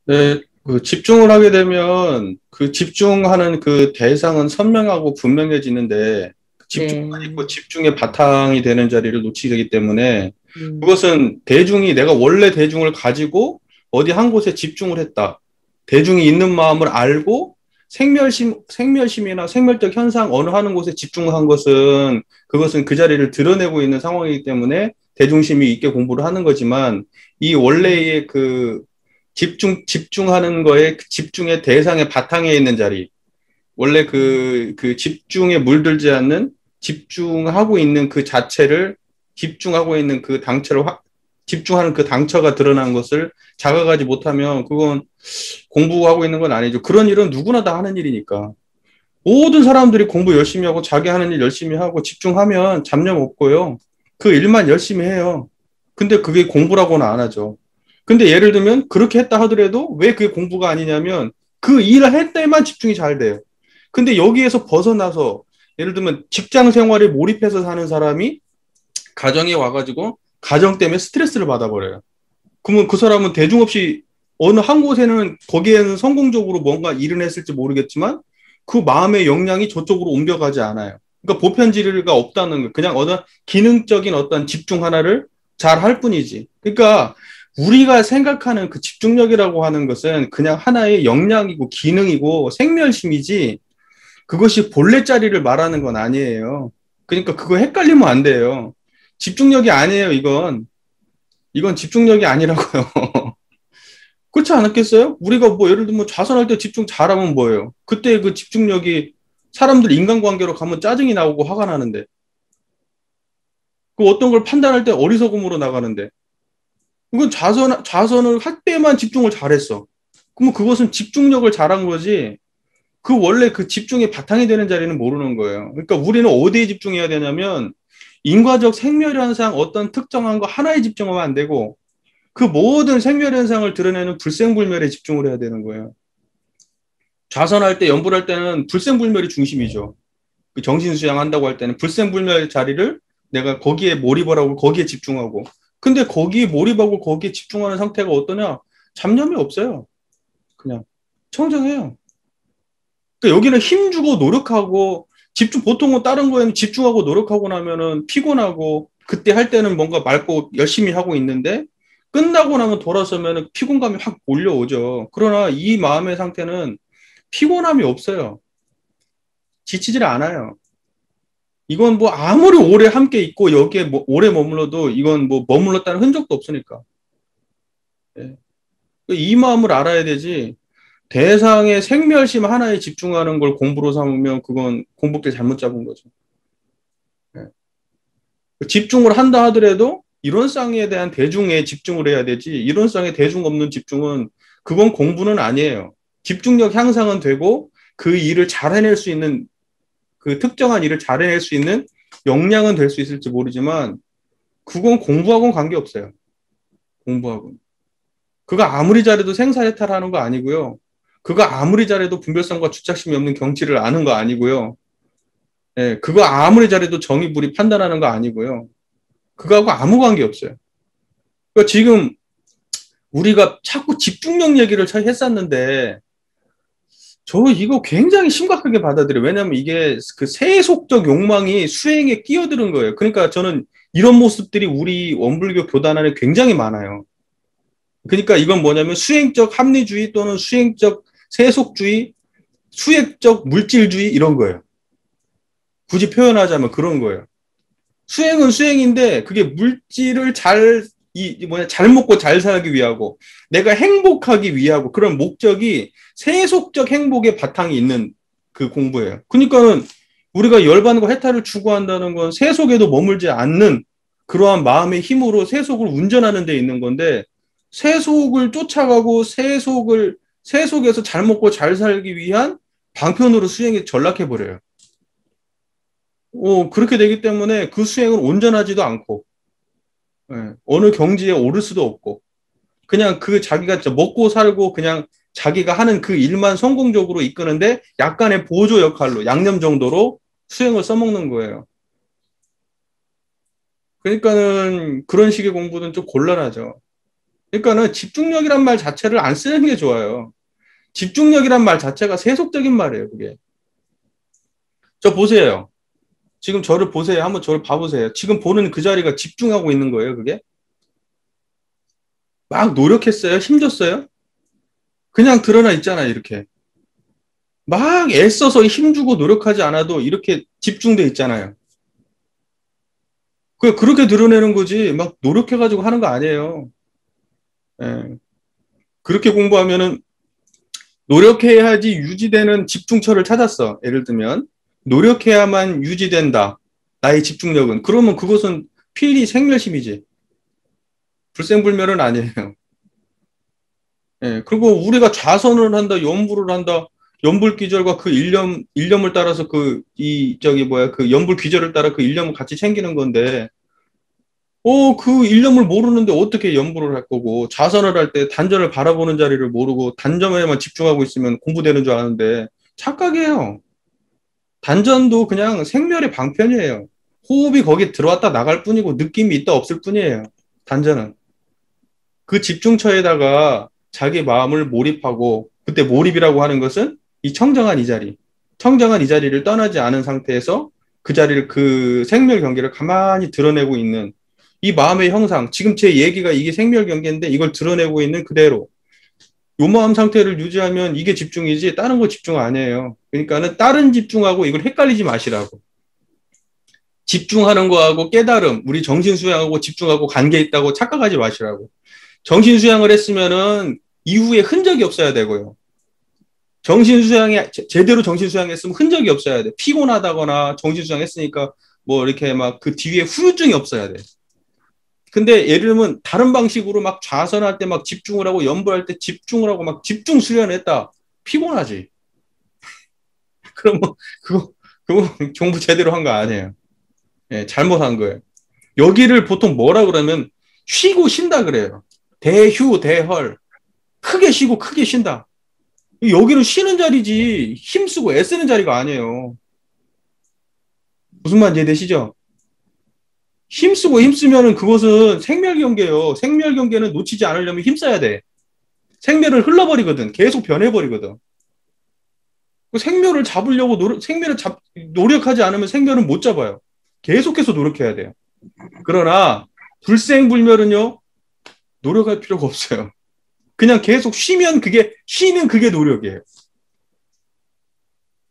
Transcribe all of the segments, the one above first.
네, 그 집중을 하게 되면 그 집중하는 그 대상은 선명하고 분명해지는데 집중만 있고 네. 집중의 바탕이 되는 자리를 놓치게 되기 때문에 음, 그것은 대중이 내가 원래 대중을 가지고 어디 한 곳에 집중을 했다. 대중이 있는 마음을 알고 생멸심이나 생멸적 현상 어느 하는 곳에 집중한 것은 그것은 그 자리를 드러내고 있는 상황이기 때문에 대중심이 있게 공부를 하는 거지만 이 음, 원래의 그 집중하는 거에 그 집중의 대상의 바탕에 있는 자리. 원래 그 집중에 물들지 않는 집중하고 있는 그 자체를 집중하고 있는 그 집중하는 그 당처가 드러난 것을 자각하지 못하면 그건 공부하고 있는 건 아니죠. 그런 일은 누구나 다 하는 일이니까. 모든 사람들이 공부 열심히 하고 자기 하는 일 열심히 하고 집중하면 잡념 없고요. 그 일만 열심히 해요. 근데 그게 공부라고는 안 하죠. 근데 예를 들면 그렇게 했다 하더라도 왜 그게 공부가 아니냐면 그 일을 할 때만 집중이 잘 돼요. 근데 여기에서 벗어나서 예를 들면 직장 생활에 몰입해서 사는 사람이 가정에 와가지고 가정 때문에 스트레스를 받아버려요. 그러면 그 사람은 대중 없이 어느 한 곳에는 거기에는 성공적으로 뭔가 일을 했을지 모르겠지만 그 마음의 역량이 저쪽으로 옮겨가지 않아요. 그러니까 보편지리가 없다는 거예요. 그냥 어떤 기능적인 어떤 집중 하나를 잘 할 뿐이지. 그러니까 우리가 생각하는 그 집중력이라고 하는 것은 그냥 하나의 역량이고 기능이고 생멸심이지 그것이 본래 자리를 말하는 건 아니에요. 그러니까 그거 헷갈리면 안 돼요. 집중력이 아니에요, 이건. 이건 집중력이 아니라고요. 그렇지 않았겠어요? 우리가 뭐 예를 들면 자선할 때 집중 잘하면 뭐예요? 그때 그 집중력이 사람들 인간관계로 가면 짜증이 나오고 화가 나는데 그 어떤 걸 판단할 때 어리석음으로 나가는데 그건 자선을 할 때만 집중을 잘했어. 그러면 그것은 집중력을 잘한 거지. 그 원래 그 집중의 바탕이 되는 자리는 모르는 거예요. 그러니까 우리는 어디에 집중해야 되냐면 인과적 생멸현상 어떤 특정한 거 하나에 집중하면 안 되고 그 모든 생멸현상을 드러내는 불생불멸에 집중을 해야 되는 거예요. 좌선할 때, 연불할 때는 불생불멸이 중심이죠. 그 정신수양 한다고 할 때는 불생불멸 자리를 내가 거기에 몰입을 하고 거기에 집중하고. 근데 거기에 몰입하고 거기에 집중하는 상태가 어떠냐? 잡념이 없어요. 그냥 청정해요. 그러니까 여기는 힘주고 노력하고 집중, 보통은 다른 거에는 집중하고 노력하고 나면은 피곤하고 그때 할 때는 뭔가 맑고 열심히 하고 있는데 끝나고 나면 돌아서면은 피곤감이 확 몰려오죠. 그러나 이 마음의 상태는 피곤함이 없어요. 지치질 않아요. 이건 뭐 아무리 오래 함께 있고 여기에 뭐 오래 머물러도 이건 뭐 머물렀다는 흔적도 없으니까. 예. 이 마음을 알아야 되지. 대상의 생멸심 하나에 집중하는 걸 공부로 삼으면 그건 공부길 잘못 잡은 거죠. 예. 집중을 한다 하더라도 이론상에 대한 대중에 집중을 해야 되지. 이론상에 대중 없는 집중은 그건 공부는 아니에요. 집중력 향상은 되고 그 일을 잘 해낼 수 있는 그 특정한 일을 잘 해낼 수 있는 역량은 될 수 있을지 모르지만 그건 공부하고는 관계없어요. 공부하고. 그거 아무리 잘해도 생사해탈하는 거 아니고요. 그거 아무리 잘해도 분별성과 주착심이 없는 경치를 아는 거 아니고요. 예, 그거 아무리 잘해도 정의불이 판단하는 거 아니고요. 그거하고 아무 관계 없어요. 그러니까 지금 우리가 자꾸 집중력 얘기를 했었는데 저 이거 굉장히 심각하게 받아들여요. 왜냐하면 이게 그 세속적 욕망이 수행에 끼어드는 거예요. 그러니까 저는 이런 모습들이 우리 원불교 교단 안에 굉장히 많아요. 그러니까 이건 뭐냐면 수행적 합리주의 또는 수행적 세속주의, 수행적 물질주의 이런 거예요. 굳이 표현하자면 그런 거예요. 수행은 수행인데 그게 물질을 잘 먹고 잘 살기 위하고 내가 행복하기 위하고 그런 목적이 세속적 행복의 바탕이 있는 그 공부예요. 그러니까는 우리가 열반과 해탈을 추구한다는 건 세속에도 머물지 않는 그러한 마음의 힘으로 세속을 운전하는 데 있는 건데 세속을 쫓아가고 세속에서 잘 먹고 잘 살기 위한 방편으로 수행이 전락해 버려요. 그렇게 되기 때문에 그 수행은 온전하지도 않고 어느 경지에 오를 수도 없고 그냥 그 자기가 진짜 먹고 살고 그냥 자기가 하는 그 일만 성공적으로 이끄는데 약간의 보조 역할로 양념 정도로 수행을 써먹는 거예요. 그러니까는 그런 식의 공부는 좀 곤란하죠. 그러니까는 집중력이란 말 자체를 안 쓰는 게 좋아요. 집중력이란 말 자체가 세속적인 말이에요, 그게. 저 보세요. 지금 저를 보세요. 한번 저를 봐보세요. 지금 보는 그 자리가 집중하고 있는 거예요, 그게? 막 노력했어요? 힘줬어요? 그냥 드러나 있잖아요, 이렇게. 막 애써서 힘주고 노력하지 않아도 이렇게 집중돼 있잖아요. 그렇게 드러내는 거지, 막 노력해가지고 하는 거 아니에요. 예. 그렇게 공부하면은 노력해야지 유지되는 집중처를 찾았어. 예를 들면, 노력해야만 유지된다. 나의 집중력은. 그러면 그것은 필히 생멸심이지. 불생불멸은 아니에요. 예, 그리고 우리가 좌선을 한다, 연불을 한다, 연불기절과 그 일념을 따라서 그 연불기절을 따라 그 일념을 같이 챙기는 건데, 그 일념을 모르는데 어떻게 연불을 할 거고, 좌선을 할 때 단전을 바라보는 자리를 모르고 단점에만 집중하고 있으면 공부되는 줄 아는데, 착각이에요. 단전도 그냥 생멸의 방편이에요. 호흡이 거기 들어왔다 나갈 뿐이고, 느낌이 있다 없을 뿐이에요. 단전은. 그 집중처에다가 자기 마음을 몰입하고 그때 몰입이라고 하는 것은 이 청정한 이 자리, 청정한 이 자리를 떠나지 않은 상태에서 그 자리를 그 생멸 경계를 가만히 드러내고 있는 이 마음의 형상, 지금 제 얘기가 이게 생멸 경계인데 이걸 드러내고 있는 그대로 요 마음 상태를 유지하면 이게 집중이지 다른 거 집중 아니에요. 그러니까는 다른 집중하고 이걸 헷갈리지 마시라고. 집중하는 거하고 깨달음, 우리 정신 수양하고 집중하고 관계 있다고 착각하지 마시라고. 정신 수양을 했으면은 이후에 흔적이 없어야 되고요. 정신 수양에 제대로 정신 수양했으면 흔적이 없어야 돼. 피곤하다거나 정신 수양했으니까 뭐 이렇게 막 그 뒤에 후유증이 없어야 돼. 근데 예를 들면 다른 방식으로 막 좌선할 때 막 집중을 하고 연보할 때 집중을 하고 막 집중 수련했다. 피곤하지. 그럼 뭐 그거 공부 제대로 한 거 아니에요. 예, 잘못한 거예요. 여기를 보통 뭐라 그러면 쉬고 쉰다 그래요. 대휴, 대헐. 크게 쉬고 크게 쉰다. 여기는 쉬는 자리지 힘쓰고 애쓰는 자리가 아니에요. 무슨 말인지 이해되시죠? 힘쓰고 힘쓰면은 그것은 생멸경계예요. 생멸경계는 놓치지 않으려면 힘써야 돼. 생멸을 흘러버리거든. 계속 변해버리거든. 그 생멸을 잡으려고 노력하지 않으면 생멸은 못 잡아요. 계속해서 노력해야 돼요. 그러나 불생불멸은요, 노력할 필요가 없어요. 그냥 계속 쉬는 그게 노력이에요.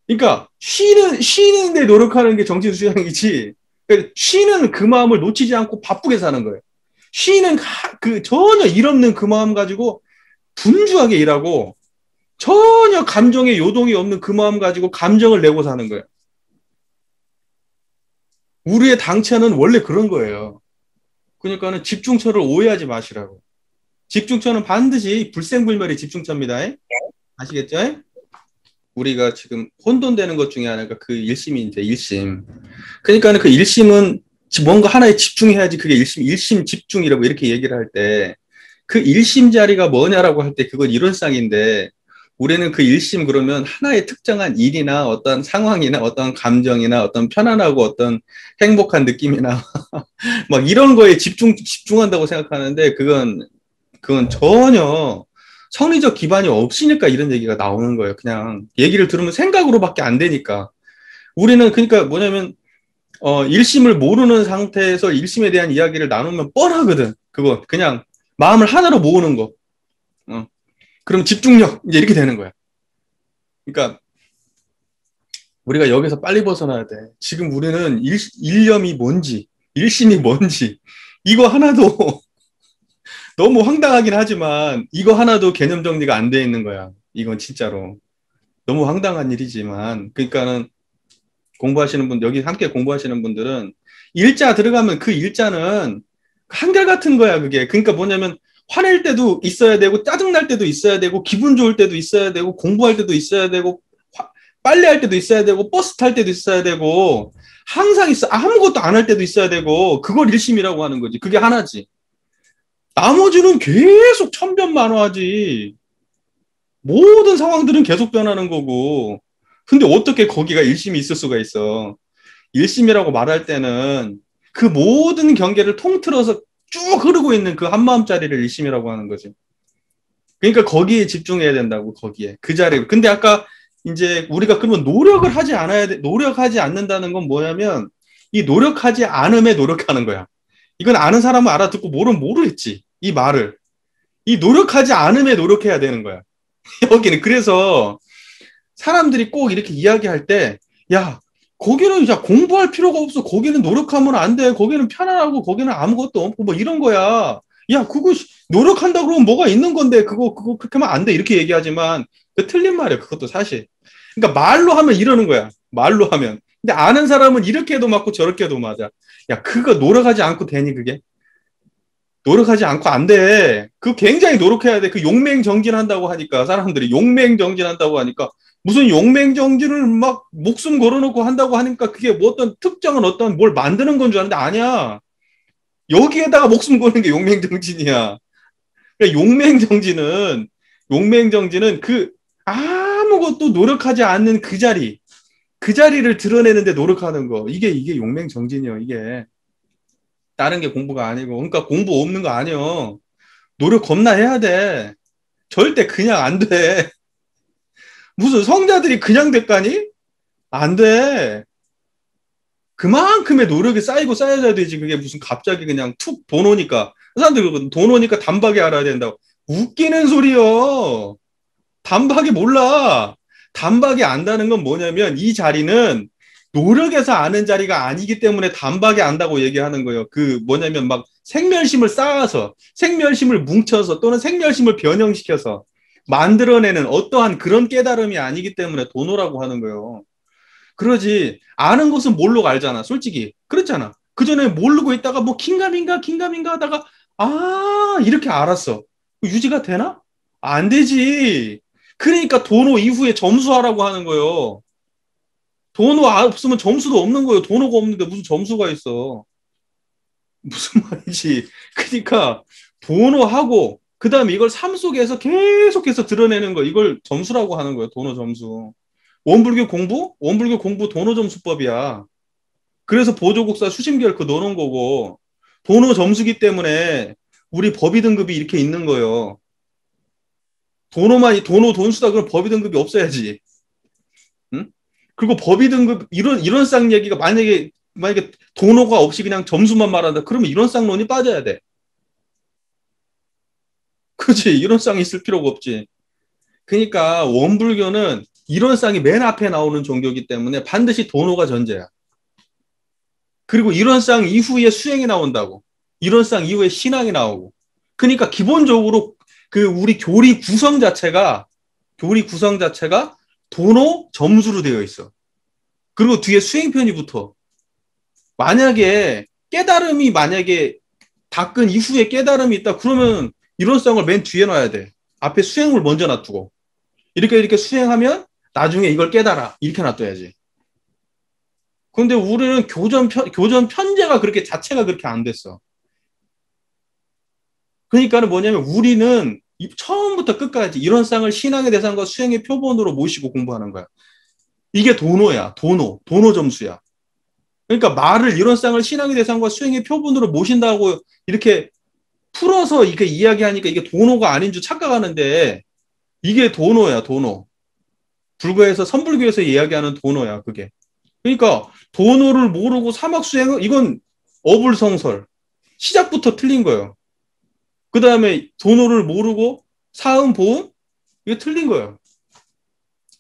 그러니까 쉬는데 노력하는 게 정신 수양이지. 그러니까 쉬는 그 마음을 놓치지 않고 바쁘게 사는 거예요. 쉬는 그 전혀 일 없는 그 마음 가지고 분주하게 일하고 전혀 감정에 요동이 없는 그 마음 가지고 감정을 내고 사는 거예요. 우리의 당체는 원래 그런 거예요. 그러니까는 집중처를 오해하지 마시라고. 집중처는 반드시 불생불멸의 집중처입니다. 아시겠죠? 우리가 지금 혼돈되는 것 중에 하나가 그 일심이 이제 일심. 그러니까 그 일심은 뭔가 하나에 집중해야지 그게 일심 집중이라고 이렇게 얘기를 할 때 그 일심 자리가 뭐냐라고 할 때 그건 이론상인데 우리는 그 일심 그러면 하나의 특정한 일이나 어떤 상황이나 어떤 감정이나 어떤 편안하고 어떤 행복한 느낌이나 막 이런 거에 집중한다고 생각하는데 그건 전혀 성리적 기반이 없으니까 이런 얘기가 나오는 거예요. 그냥 얘기를 들으면 생각으로밖에 안 되니까. 우리는 그러니까 뭐냐면 일심을 모르는 상태에서 일심에 대한 이야기를 나누면 뻔하거든. 그거 그냥 마음을 하나로 모으는 거. 그럼 집중력 이제 이렇게 되는 거야. 그러니까 우리가 여기서 빨리 벗어나야 돼. 지금 우리는 일념이 뭔지, 일심이 뭔지 이거 하나도 너무 황당하긴 하지만 이거 하나도 개념 정리가 안 돼 있는 거야. 이건 진짜로. 너무 황당한 일이지만 그러니까는 여기 함께 공부하시는 분들은 일자 들어가면 그 일자는 한결같은 거야, 그게. 그러니까 뭐냐면 화낼 때도 있어야 되고 짜증날 때도 있어야 되고 기분 좋을 때도 있어야 되고 공부할 때도 있어야 되고 빨래할 때도 있어야 되고 버스 탈 때도 있어야 되고 항상 있어. 아무것도 안 할 때도 있어야 되고 그걸 일심이라고 하는 거지. 그게 하나지. 나머지는 계속 천변만화지. 모든 상황들은 계속 변하는 거고. 근데 어떻게 거기가 일심이 있을 수가 있어? 일심이라고 말할 때는 그 모든 경계를 통틀어서 쭉 흐르고 있는 그 한마음자리를 일심이라고 하는 거지. 그러니까 거기에 집중해야 된다고, 거기에. 그 자리에. 근데 아까 이제 우리가 그러면 노력을 하지 않아야 돼. 노력하지 않는다는 건 뭐냐면 이 노력하지 않음에 노력하는 거야. 이건 아는 사람은 알아듣고 모르면 모르겠지. 이 말을. 이 노력하지 않음에 노력해야 되는 거야. 여기는. 그래서 사람들이 꼭 이렇게 이야기할 때, 야, 거기는 이제 공부할 필요가 없어. 거기는 노력하면 안 돼. 거기는 편안하고, 거기는 아무것도 없고, 뭐 이런 거야. 야, 그거 노력한다 그러면 뭐가 있는 건데, 그거 그렇게 하면 안 돼. 이렇게 얘기하지만, 그 틀린 말이야. 그것도 사실. 그러니까 말로 하면 이러는 거야. 말로 하면. 근데 아는 사람은 이렇게 해도 맞고 저렇게 해도 맞아. 야, 그거 노력하지 않고 되니, 그게? 노력하지 않고 안 돼. 그 굉장히 노력해야 돼. 그 용맹정진한다고 하니까 사람들이 용맹정진한다고 하니까 무슨 용맹정진을 막 목숨 걸어놓고 한다고 하니까 그게 뭐 어떤 특정한 어떤 뭘 만드는 건 줄 아는데 아니야. 여기에다가 목숨 거는 게 용맹정진이야. 그러니까 용맹정진은 그 아무것도 노력하지 않는 그 자리, 그 자리를 드러내는데 노력하는 거. 이게 용맹정진이요. 이게. 다른 게 공부가 아니고. 그러니까 공부 없는 거 아니요. 노력 겁나 해야 돼. 절대 그냥 안 돼. 무슨 성자들이 그냥 됐다니? 안 돼. 그만큼의 노력이 쌓이고 쌓여야 되지. 그게 무슨 갑자기 그냥 툭 돈 오니까. 그 사람들 돈 오니까 단박에 알아야 된다고. 웃기는 소리요. 단박에 몰라. 단박에 안다는 건 뭐냐면 이 자리는 노력해서 아는 자리가 아니기 때문에 단박에 안다고 얘기하는 거예요. 그 뭐냐면 막 생멸심을 쌓아서, 생멸심을 뭉쳐서 또는 생멸심을 변형시켜서 만들어내는 어떠한 그런 깨달음이 아니기 때문에 도노라고 하는 거예요. 그러지 아는 것은 모르고 알잖아. 솔직히 그렇잖아. 그전에 모르고 있다가 뭐 긴가민가 하다가 아 이렇게 알았어. 유지가 되나? 안 되지. 그러니까 도노 이후에 점수하라고 하는 거예요. 도노 없으면 점수도 없는 거예요. 도노가 없는데 무슨 점수가 있어. 무슨 말이지. 그러니까 도노하고 그다음에 이걸 삶 속에서 계속해서 드러내는 거 이걸 점수라고 하는 거예요. 도노 점수. 원불교 공부 도노 점수법이야. 그래서 보조국사 수심결 그 넣어놓은 거고 도노 점수기 때문에 우리 법의 등급이 이렇게 있는 거예요. 도노 돈수다 그럼 법의 등급이 없어야지. 응? 그리고 법의 등급 이런 쌍 얘기가 만약에 도노가 없이 그냥 점수만 말한다. 그러면 이런 쌍론이 빠져야 돼. 그렇지. 이런 쌍이 있을 필요가 없지. 그러니까 원불교는 이런 쌍이 맨 앞에 나오는 종교이기 때문에 반드시 도노가 전제야. 그리고 이런 쌍 이후에 수행이 나온다고. 이런 쌍 이후에 신앙이 나오고. 그러니까 기본적으로 그 우리 교리 구성 자체가 도노 점수로 되어 있어. 그리고 뒤에 수행편이 붙어. 만약에 닦은 이후에 깨달음이 있다. 그러면 이런 쌍을 맨 뒤에 놔야 돼. 앞에 수행을 먼저 놔두고. 이렇게 수행하면 나중에 이걸 깨달아. 이렇게 놔둬야지. 근데 우리는 교전 편제가 그렇게 자체가 그렇게 안 됐어. 그러니까는 뭐냐면 우리는 처음부터 끝까지 이런 쌍을 신앙의 대상과 수행의 표본으로 모시고 공부하는 거야. 이게 도노야. 도노 점수야. 그러니까 말을 이런 쌍을 신앙의 대상과 수행의 표본으로 모신다고 이렇게 풀어서 이렇게 이야기하니까 이게 도노가 아닌 줄 착각하는데 이게 도노야. 도노. 불교에서 선불교에서 이야기하는 도노야. 그게. 그러니까 도노를 모르고 사막 수행은 이건 어불성설. 시작부터 틀린 거예요. 그 다음에 도노를 모르고 사음, 보음 이게 틀린 거예요.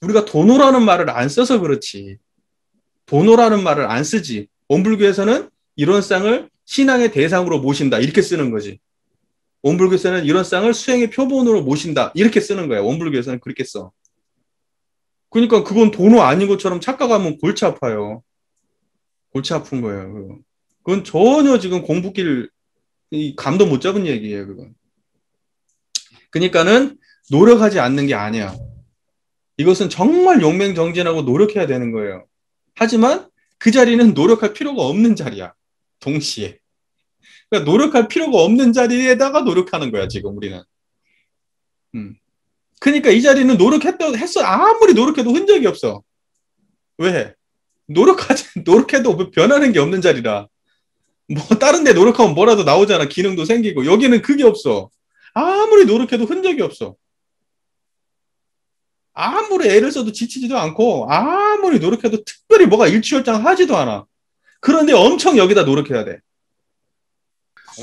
우리가 도노라는 말을 안 써서 그렇지. 도노라는 말을 안 쓰지. 원불교에서는 이런 쌍을 신앙의 대상으로 모신다. 이렇게 쓰는 거지. 원불교에서는 이런 쌍을 수행의 표본으로 모신다. 이렇게 쓰는 거야. 원불교에서는 그렇게 써. 그러니까 그건 도노 아닌 것처럼 착각하면 골치 아파요. 골치 아픈 거예요. 그건 전혀 지금 공부길 감도 못 잡은 얘기예요. 그건. 그러니까는 노력하지 않는 게 아니야. 이것은 정말 용맹정진하고 노력해야 되는 거예요. 하지만 그 자리는 노력할 필요가 없는 자리야. 동시에. 그러니까 노력할 필요가 없는 자리에다가 노력하는 거야, 지금 우리는. 그러니까 이 자리는 했어. 아무리 노력해도 흔적이 없어. 왜? 노력해도 변하는 게 없는 자리라. 뭐 다른 데 노력하면 뭐라도 나오잖아. 기능도 생기고. 여기는 그게 없어. 아무리 노력해도 흔적이 없어. 아무리 애를 써도 지치지도 않고 아무리 노력해도 특별히 뭐가 일취월장 하지도 않아. 그런데 엄청 여기다 노력해야 돼.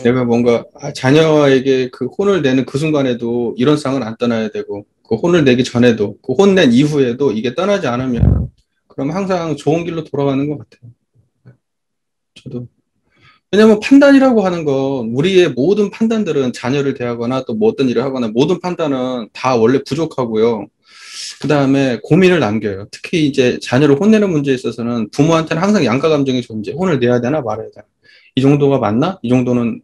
내가 뭔가 자녀에게 그 혼을 내는 그 순간에도 이런 상을 안 떠나야 되고 그 혼을 내기 전에도 그 혼낸 이후에도 이게 떠나지 않으면 그럼 항상 좋은 길로 돌아가는 것 같아요. 저도. 왜냐면 판단이라고 하는 건 우리의 모든 판단들은 자녀를 대하거나 또 뭐 어떤 일을 하거나 모든 판단은 다 원래 부족하고요. 그 다음에 고민을 남겨요. 특히 이제 자녀를 혼내는 문제에 있어서는 부모한테는 항상 양가 감정이 존재. 혼을 내야 되나 말아야 되나. 이 정도가 맞나? 이 정도는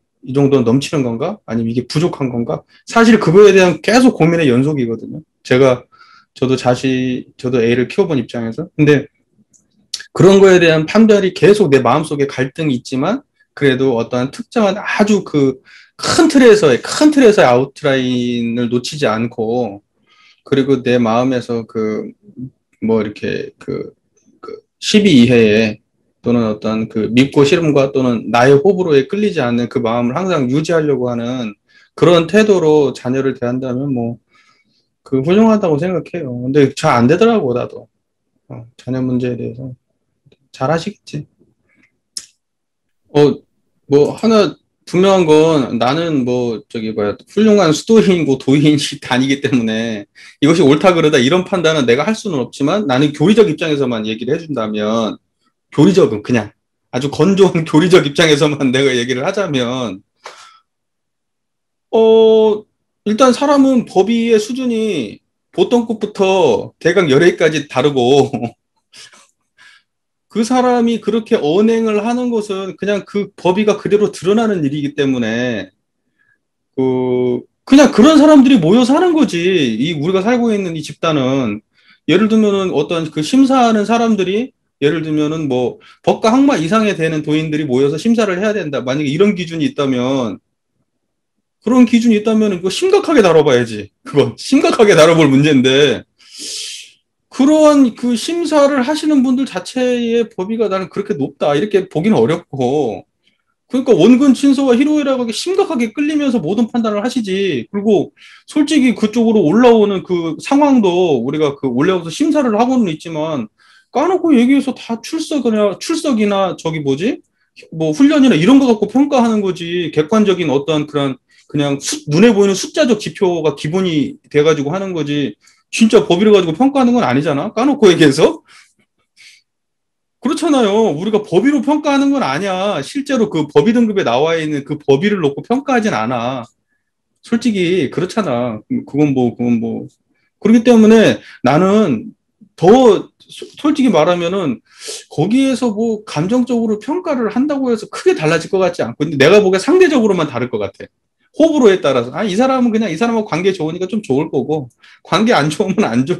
넘치는 건가? 아니면 이게 부족한 건가? 사실 그거에 대한 계속 고민의 연속이거든요. 저도 애를 키워본 입장에서. 근데 그런 거에 대한 판별이 계속 내 마음속에 갈등이 있지만 그래도 어떠한 특정한 아주 그 큰 틀에서의 아웃라인을 놓치지 않고 그리고 내 마음에서 뭐 이렇게 12 이해에 또는 어떤 그 믿고 싫음과 또는 나의 호불호에 끌리지 않는 그 마음을 항상 유지하려고 하는 그런 태도로 자녀를 대한다면 뭐 훌륭하다고 생각해요. 근데 잘 안 되더라고 나도. 자녀 문제에 대해서 잘 하시겠지. 뭐 하나 분명한 건 나는 뭐 저기 뭐야 훌륭한 수도인이고 도인이 아니기 때문에 이것이 옳다 그르다 이런 판단은 내가 할 수는 없지만 나는 교리적 입장에서만 얘기를 해준다면 교리적은 그냥 아주 건조한 교리적 입장에서만 내가 얘기를 하자면 어 일단 사람은 법위의 수준이 보통급부터 대강 열애까지 다르고 그 사람이 그렇게 언행을 하는 것은 그냥 그 법위가 그대로 드러나는 일이기 때문에 그냥 그런 사람들이 모여 사는 거지. 우리가 살고 있는 이 집단은 예를 들면은 어떤 그 심사하는 사람들이 예를 들면은 뭐 법과 학마 이상에 되는 도인들이 모여서 심사를 해야 된다. 만약에 이런 기준이 있다면 그런 기준이 있다면 이거 심각하게 다뤄봐야지. 그건 심각하게 다뤄볼 문제인데 그러한 그 심사를 하시는 분들 자체의 법위가 나는 그렇게 높다 이렇게 보기는 어렵고 그러니까 원근 친서와 희로애락에게 심각하게 끌리면서 모든 판단을 하시지. 그리고 솔직히 그쪽으로 올라오는 그 상황도 우리가 그 올라와서 심사를 하고는 있지만 까놓고 얘기해서 다 출석이나 저기 뭐지? 뭐 훈련이나 이런 거 갖고 평가하는 거지. 객관적인 어떤 그런 그냥 눈에 보이는 숫자적 지표가 기본이 돼가지고 하는 거지. 진짜 법의를 가지고 평가하는 건 아니잖아. 까놓고 얘기해서. 그렇잖아요. 우리가 법의로 평가하는 건 아니야. 실제로 그 법의 등급에 나와 있는 그 법의를 놓고 평가하진 않아. 솔직히 그렇잖아. 그건 뭐. 그렇기 때문에 나는 더 솔직히 말하면은 거기에서 뭐 감정적으로 평가를 한다고 해서 크게 달라질 것 같지 않고 근데 내가 보기에 상대적으로만 다를 것 같아. 호불호에 따라서 이 사람은 그냥 이 사람하고 관계 좋으니까 좀 좋을 거고 관계 안 좋으면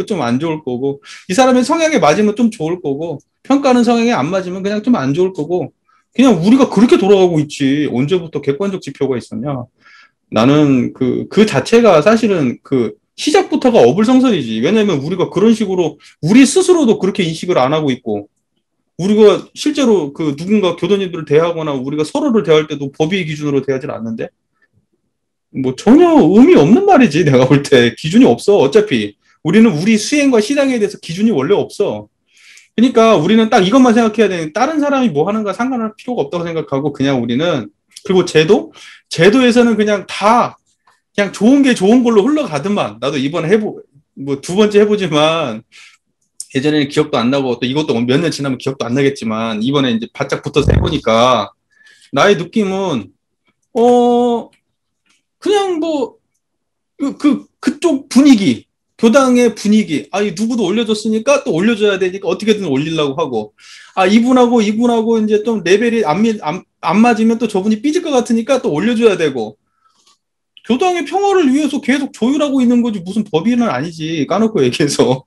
좀 안 좋을 거고 이 사람의 성향에 맞으면 좀 좋을 거고 평가하는 성향에 안 맞으면 그냥 좀 안 좋을 거고 그냥 우리가 그렇게 돌아가고 있지 언제부터 객관적 지표가 있었냐. 나는 그 자체가 사실은 시작부터가 어불성설이지. 왜냐면 우리가 그런 식으로 우리 스스로도 그렇게 인식을 안 하고 있고 우리가 실제로 누군가 교도님들을 대하거나 우리가 서로를 대할 때도 법의 기준으로 대하지 않는데 뭐 전혀 의미 없는 말이지. 내가 볼 때 기준이 없어. 어차피 우리는 우리 수행과 시장에 대해서 기준이 원래 없어. 그러니까 우리는 딱 이것만 생각해야 되는 다른 사람이 뭐 하는가 상관할 필요가 없다고 생각하고 그냥 우리는 그리고 제도에서는 그냥 다 그냥 좋은 게 좋은 걸로 흘러가더만 나도 이번에 뭐 두 번째 해보지만 예전에는 기억도 안 나고 또 이것도 몇 년 지나면 기억도 안 나겠지만 이번에 이제 바짝 붙어서 해보니까 나의 느낌은 그냥 뭐 그쪽 분위기 교당의 분위기 이 누구도 올려줬으니까 또 올려줘야 되니까 어떻게든 올리려고 하고 이분하고 이제 좀 레벨이 안 맞으면 또 저분이 삐질 것 같으니까 또 올려줘야 되고 교당의 평화를 위해서 계속 조율하고 있는 거지 무슨 법인은 아니지 까놓고 얘기해서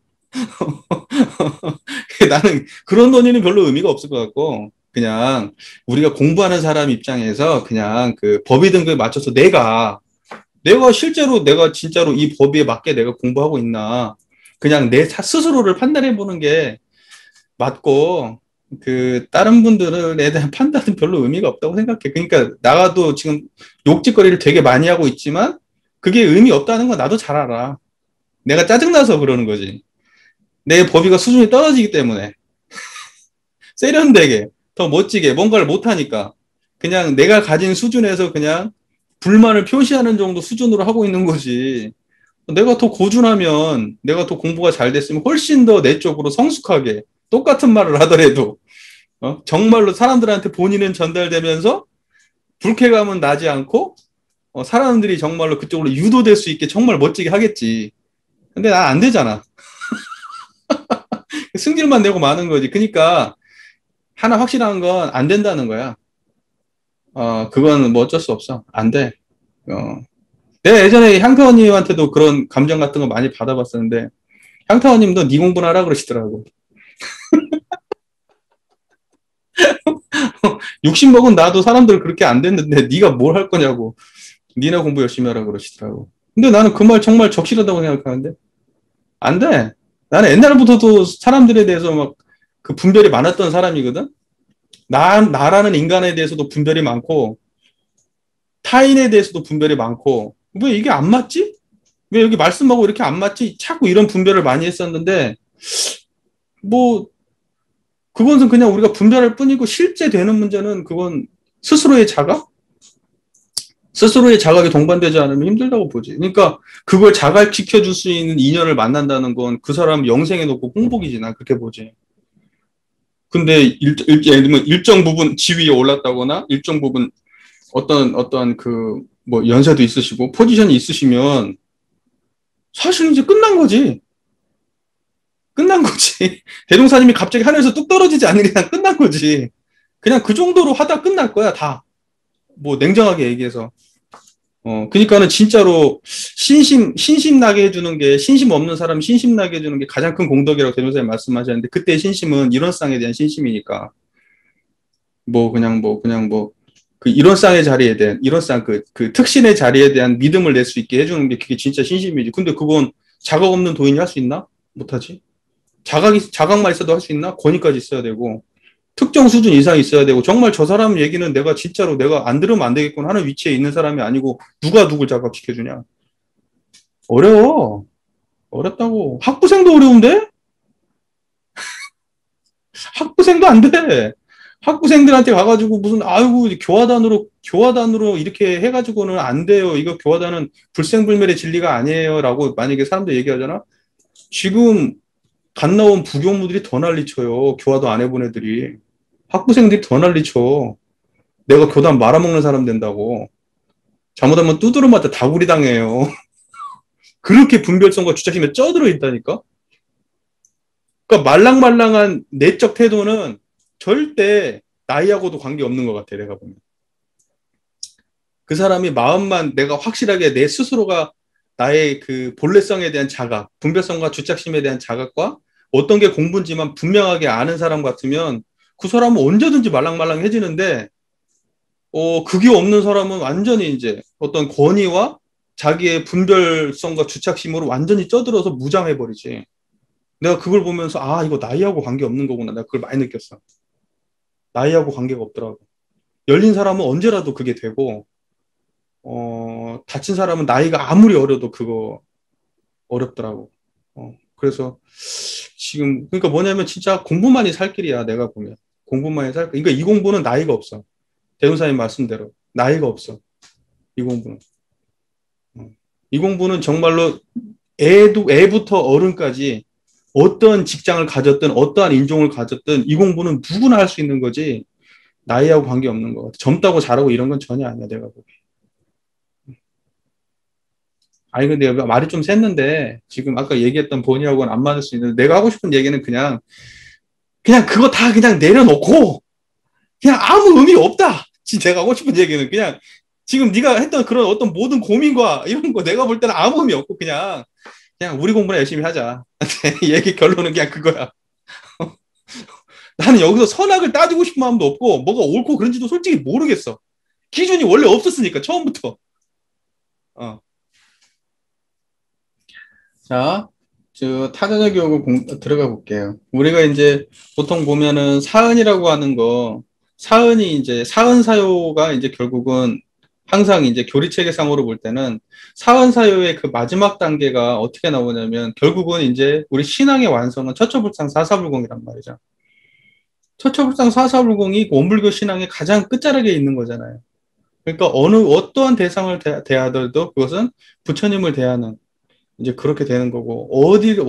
나는 그런 논의는 별로 의미가 없을 것 같고 그냥 우리가 공부하는 사람 입장에서 그냥 법의 등급에 맞춰서 내가 진짜로 이 법에 맞게 내가 공부하고 있나 그냥 내 스스로를 판단해 보는 게 맞고 다른 분들에 대한 판단은 별로 의미가 없다고 생각해. 그러니까 나도 지금 욕짓거리를 되게 많이 하고 있지만 그게 의미 없다는 건 나도 잘 알아. 내가 짜증나서 그러는 거지. 내 법위가 수준이 떨어지기 때문에. 세련되게, 더 멋지게 뭔가를 못하니까. 그냥 내가 가진 수준에서 그냥 불만을 표시하는 정도 수준으로 하고 있는 거지. 내가 더 고준하면, 내가 더 공부가 잘 됐으면 훨씬 더 내 쪽으로 성숙하게 똑같은 말을 하더라도 정말로 사람들한테 본인은 전달되면서 불쾌감은 나지 않고 사람들이 정말로 그쪽으로 유도될 수 있게 정말 멋지게 하겠지. 근데 난 안 되잖아. 승질만 내고 마는 거지. 그러니까 하나 확실한 건 안 된다는 거야. 그건 뭐 어쩔 수 없어. 안 돼. 내가 예전에 향타원님한테도 그런 감정 같은 거 많이 받아봤었는데 향타원님도 네 공부나 하라 그러시더라고. 60 먹은 나도 사람들 그렇게 안 됐는데 네가 뭘 할 거냐고. 니나 공부 열심히 하라 그러시더라고. 근데 나는 그 말 정말 적실하다고 생각하는데 안 돼. 나는 옛날부터도 사람들에 대해서 막 그 분별이 많았던 사람이거든. 나라는 인간에 대해서도 분별이 많고 타인에 대해서도 분별이 많고 왜 이게 안 맞지? 왜 여기 말씀하고 이렇게 안 맞지? 자꾸 이런 분별을 많이 했었는데 뭐 그것은 그냥 우리가 분별할 뿐이고 실제 되는 문제는 그건 스스로의 자각? 스스로의 자각이 동반되지 않으면 힘들다고 보지. 그러니까 그걸 자각시켜줄 수 있는 인연을 만난다는 건 그 사람 영생에 놓고 공복이지. 난 그렇게 보지. 근데 예를 들면 일정 부분 지위에 올랐다거나 일정 부분 어떤 뭐 연세도 있으시고 포지션이 있으시면 사실 이제 끝난 거지. 끝난 거지. 대종사님이 갑자기 하늘에서 뚝 떨어지지 않는 이상 끝난 거지. 그냥 그 정도로 하다 끝날 거야, 다. 뭐 냉정하게 얘기해서. 그러니까는 진짜로 신심 나게 해주는 게, 신심 없는 사람 신심 나게 해주는 게 가장 큰 공덕이라고 대종사님 말씀하셨는데, 그때 신심은 일원상에 대한 신심이니까. 그 일원상의 자리에 대한, 일원상 그 특신의 자리에 대한 믿음을 낼 수 있게 해주는 게 그게 진짜 신심이지. 근데 그건 자각 없는 도인이 할 수 있나? 못하지. 자각만 있어도 할 수 있나? 권위까지 있어야 되고, 특정 수준 이상 있어야 되고, 정말 저 사람 얘기는 내가 진짜로 내가 안 들으면 안 되겠구나 하는 위치에 있는 사람이 아니고, 누가 누굴 자각시켜주냐? 어려워. 어렵다고. 학부생도 어려운데? 학부생도 안 돼. 학부생들한테 가가지고 무슨, 아이고, 교화단으로 이렇게 해가지고는 안 돼요. 이거 교화단은 불생불멸의 진리가 아니에요. 라고 만약에 사람들 얘기하잖아? 지금 갓 나온 부교무들이 더 난리쳐요. 교화도 안 해본 애들이. 학부생들이 더 난리쳐. 내가 교단 말아먹는 사람 된다고. 잘못하면 두드러 맞아 다구리 당해요. 그렇게 분별성과 주착심에 쪄들어 있다니까? 그러니까 말랑말랑한 내적 태도는 절대 나이하고도 관계없는 것 같아, 내가 보면. 그 사람이 마음만 내가 확실하게 내 스스로가 나의 그 본래성에 대한 자각, 분별성과 주착심에 대한 자각과 어떤 게 공부인지만 분명하게 아는 사람 같으면 그 사람은 언제든지 말랑말랑해지는데 그게 없는 사람은 완전히 이제 어떤 권위와 자기의 분별성과 주착심으로 완전히 쪄들어서 무장해버리지. 내가 그걸 보면서, 이거 나이하고 관계없는 거구나. 내가 그걸 많이 느꼈어. 나이하고 관계가 없더라고. 열린 사람은 언제라도 그게 되고, 다친 사람은 나이가 아무리 어려도 그거 어렵더라고. 그래서 지금, 그러니까 뭐냐면 진짜 공부만이 살 길이야, 내가 보면. 공부만이 살 길. 그러니까 이 공부는 나이가 없어. 대운사님 말씀대로. 나이가 없어. 이 공부는. 이 공부는 정말로 애부터 어른까지 어떤 직장을 가졌든 어떠한 인종을 가졌든 이 공부는 누구나 할 수 있는 거지 나이하고 관계없는 거 같아. 젊다고 잘하고 이런 건 전혀 아니야 내가 보기. 아니 근데 말이 좀 샜는데 지금 아까 얘기했던 본의하고는 안 맞을 수 있는데 내가 하고 싶은 얘기는 그냥 그거 다 그냥 내려놓고 그냥 아무 의미 없다. 지금 내가 하고 싶은 얘기는 그냥 지금 네가 했던 그런 어떤 모든 고민과 이런 거 내가 볼 때는 아무 의미 없고 그냥 우리 공부나 열심히 하자. 얘기 결론은 그냥 그거야. 나는 여기서 선악을 따지고 싶은 마음도 없고 뭐가 옳고 그런지도 솔직히 모르겠어. 기준이 원래 없었으니까 처음부터. 어. 자, 저 타자녀 교육을 들어가 볼게요. 우리가 이제 보통 보면은 사은이라고 하는 거, 사은이 이제 사은사요가 이제 결국은 항상 이제 교리체계상으로 볼 때는 사은사요의 그 마지막 단계가 어떻게 나오냐면 결국은 이제 우리 신앙의 완성은 처처불상 사사불공이란 말이죠. 처처불상 사사불공이 원불교 신앙의 가장 끝자락에 있는 거잖아요. 그러니까 어떠한 대상을 대하더라도 그것은 부처님을 대하는 이제 그렇게 되는 거고,